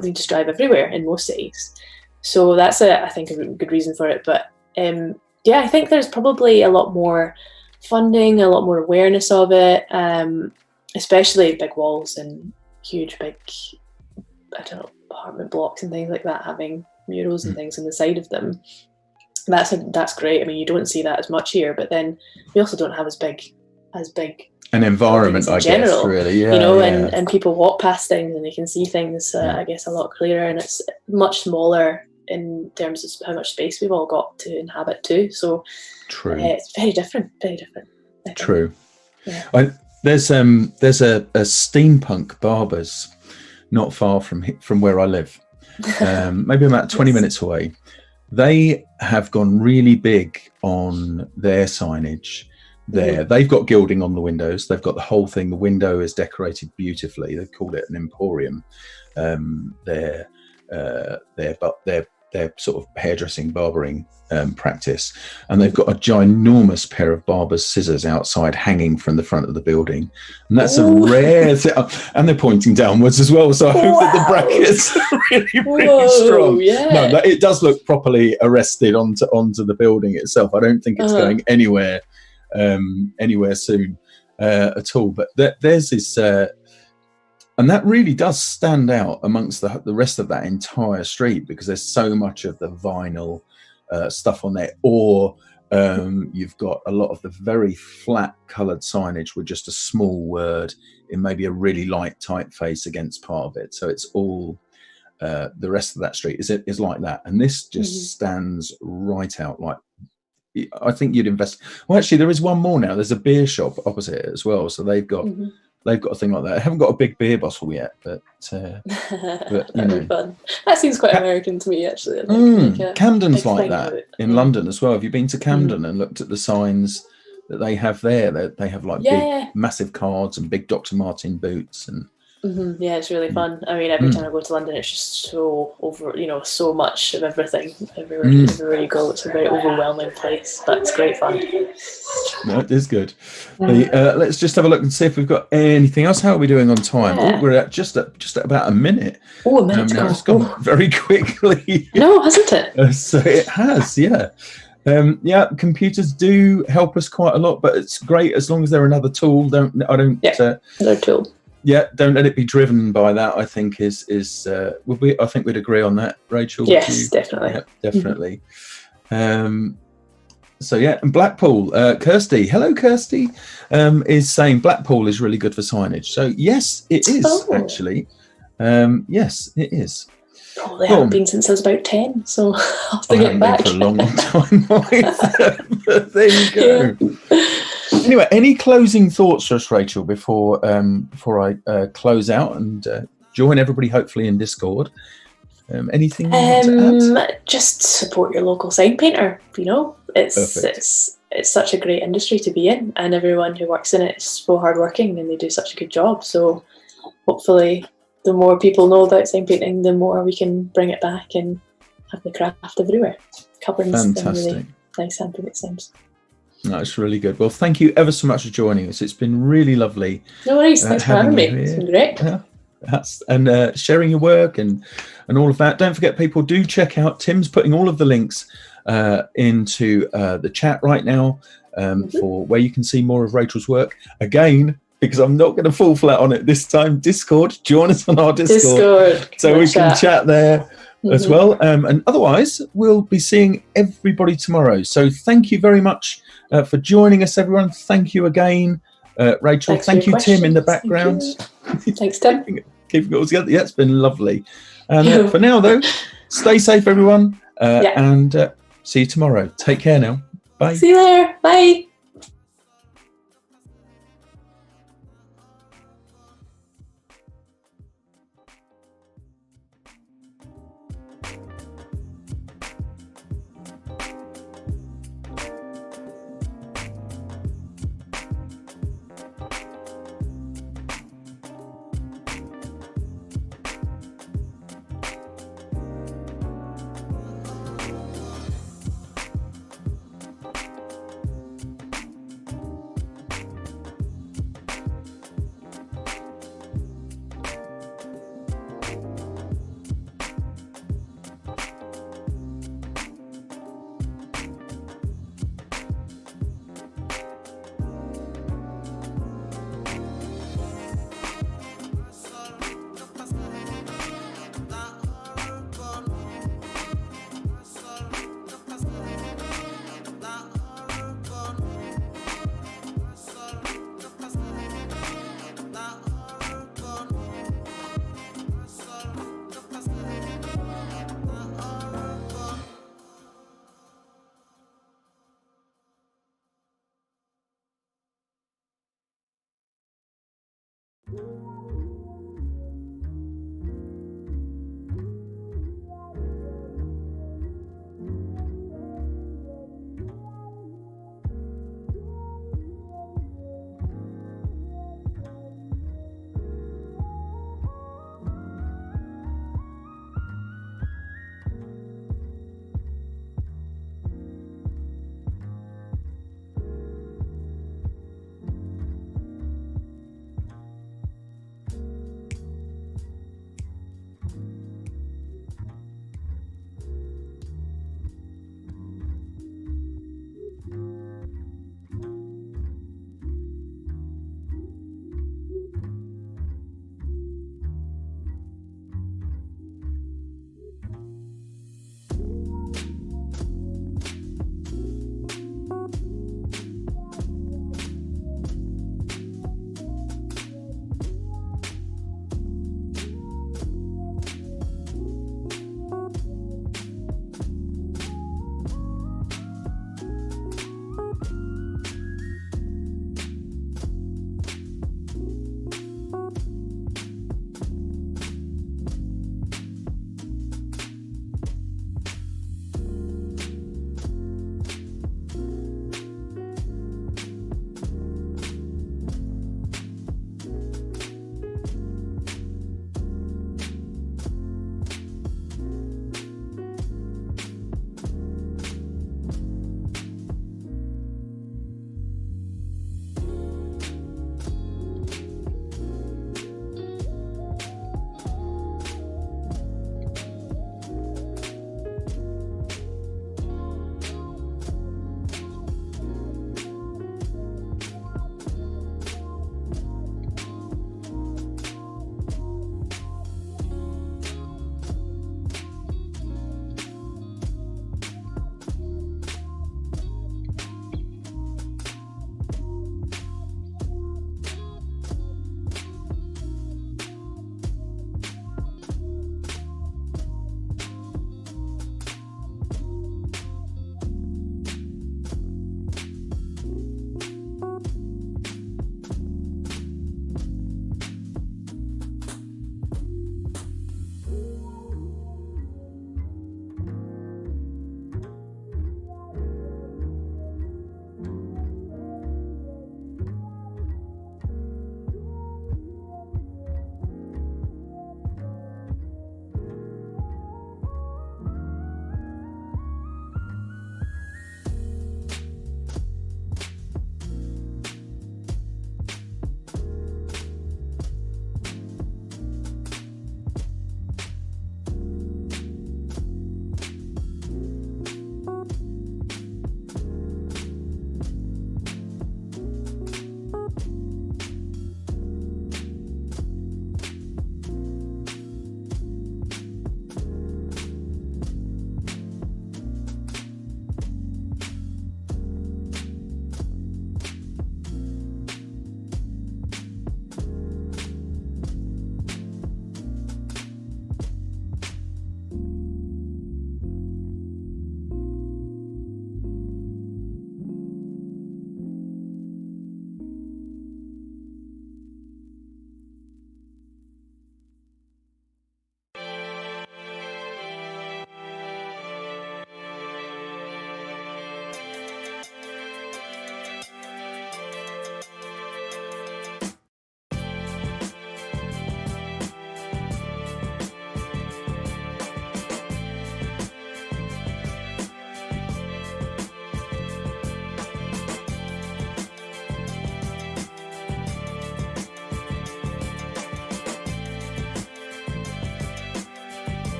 they just drive everywhere in most cities. So that's I think a good reason for it. But I think there's probably a lot more funding, a lot more awareness of it, especially big walls and huge big apartment blocks and things like that having murals and things on the side of them. That's great. I mean, you don't see that as much here, but then we also don't have as big an environment, I guess, really. And people walk past things and they can see things, I guess, a lot clearer, and it's much smaller in terms of how much space we've all got to inhabit too. So true. It's very different. True. Yeah. There's a steampunk barbers not far from where I live. Maybe about 20 minutes away. They have gone really big on their signage there. They've got gilding on the windows. They've got the whole thing. The window is decorated beautifully. They've called it an emporium. Their sort of hairdressing, barbering practice, and they've got a ginormous pair of barber's scissors outside hanging from the front of the building, and that's a rare thing. And they're pointing downwards as well, so I hope that the brackets are really strong. No, it does look properly arrested onto the building itself. I don't think it's going anywhere soon at all, but there's this and that really does stand out amongst the rest of that entire street, because there's so much of the vinyl stuff on there, or you've got a lot of the very flat coloured signage with just a small word in maybe a really light typeface against part of it. So it's all the rest of that street is like that, and this just stands right out. Like, I think you'd invest. Well, actually, there is one more now. There's a beer shop opposite it as well, so they've got. They've got a thing like that. I haven't got a big beer bottle yet, but that'd be fun. That seems quite American to me, actually. Camden's like that in London as well. Have you been to Camden and looked at the signs that they have there? They have like big, massive cards and big Dr. Martin boots and. Yeah, it's really fun. I mean, every time I go to London, it's just so so much of everything. Everywhere you go, it's a very overwhelming place, but it's great fun. No, it is good. Let's just have a look and see if we've got anything else. How are we doing on time? Oh, we're at just at about a minute. Oh, a minute. It's gone very quickly. No, hasn't it? So it has, yeah. Computers do help us quite a lot, but it's great as long as they're another tool. Another tool. Yeah, don't let it be driven by that. I think I think we'd agree on that, Rachel. Yes, definitely. Yeah, definitely. So yeah, and Blackpool, Kirsty, hello Kirsty, is saying Blackpool is really good for signage. So yes, it is actually. Yes, it is. Probably haven't been since I was about 10, so I'll have to get back. For a long time, but there you go. Yeah. Anyway, any closing thoughts, just Rachel, before I close out and join everybody hopefully in Discord? Anything you want to add? Just support your local sign painter. It's such a great industry to be in, and everyone who works in it is so hardworking and they do such a good job. So hopefully, the more people know about sign painting, the more we can bring it back and have the craft everywhere. Fantastic. nice sampling, it seems. That's really good. Well, thank you ever so much for joining us. It's been really lovely. No worries. Thanks for having me. It's been great. And sharing your work and all of that. Don't forget, people, do check out, Tim's putting all of the links into the chat right now for where you can see more of Rachel's work. Again, because I'm not going to fall flat on it this time, Discord. Join us on our Discord. So we can chat there as well. And otherwise, we'll be seeing everybody tomorrow. So thank you very much for joining us, everyone. Thank you again, Rachel. Thank you, Tim, in the background. Thanks, Tim. Keeping it all together. Yeah, it's been lovely. And for now, though, stay safe, everyone. And see you tomorrow. Take care now. Bye. See you later. Bye.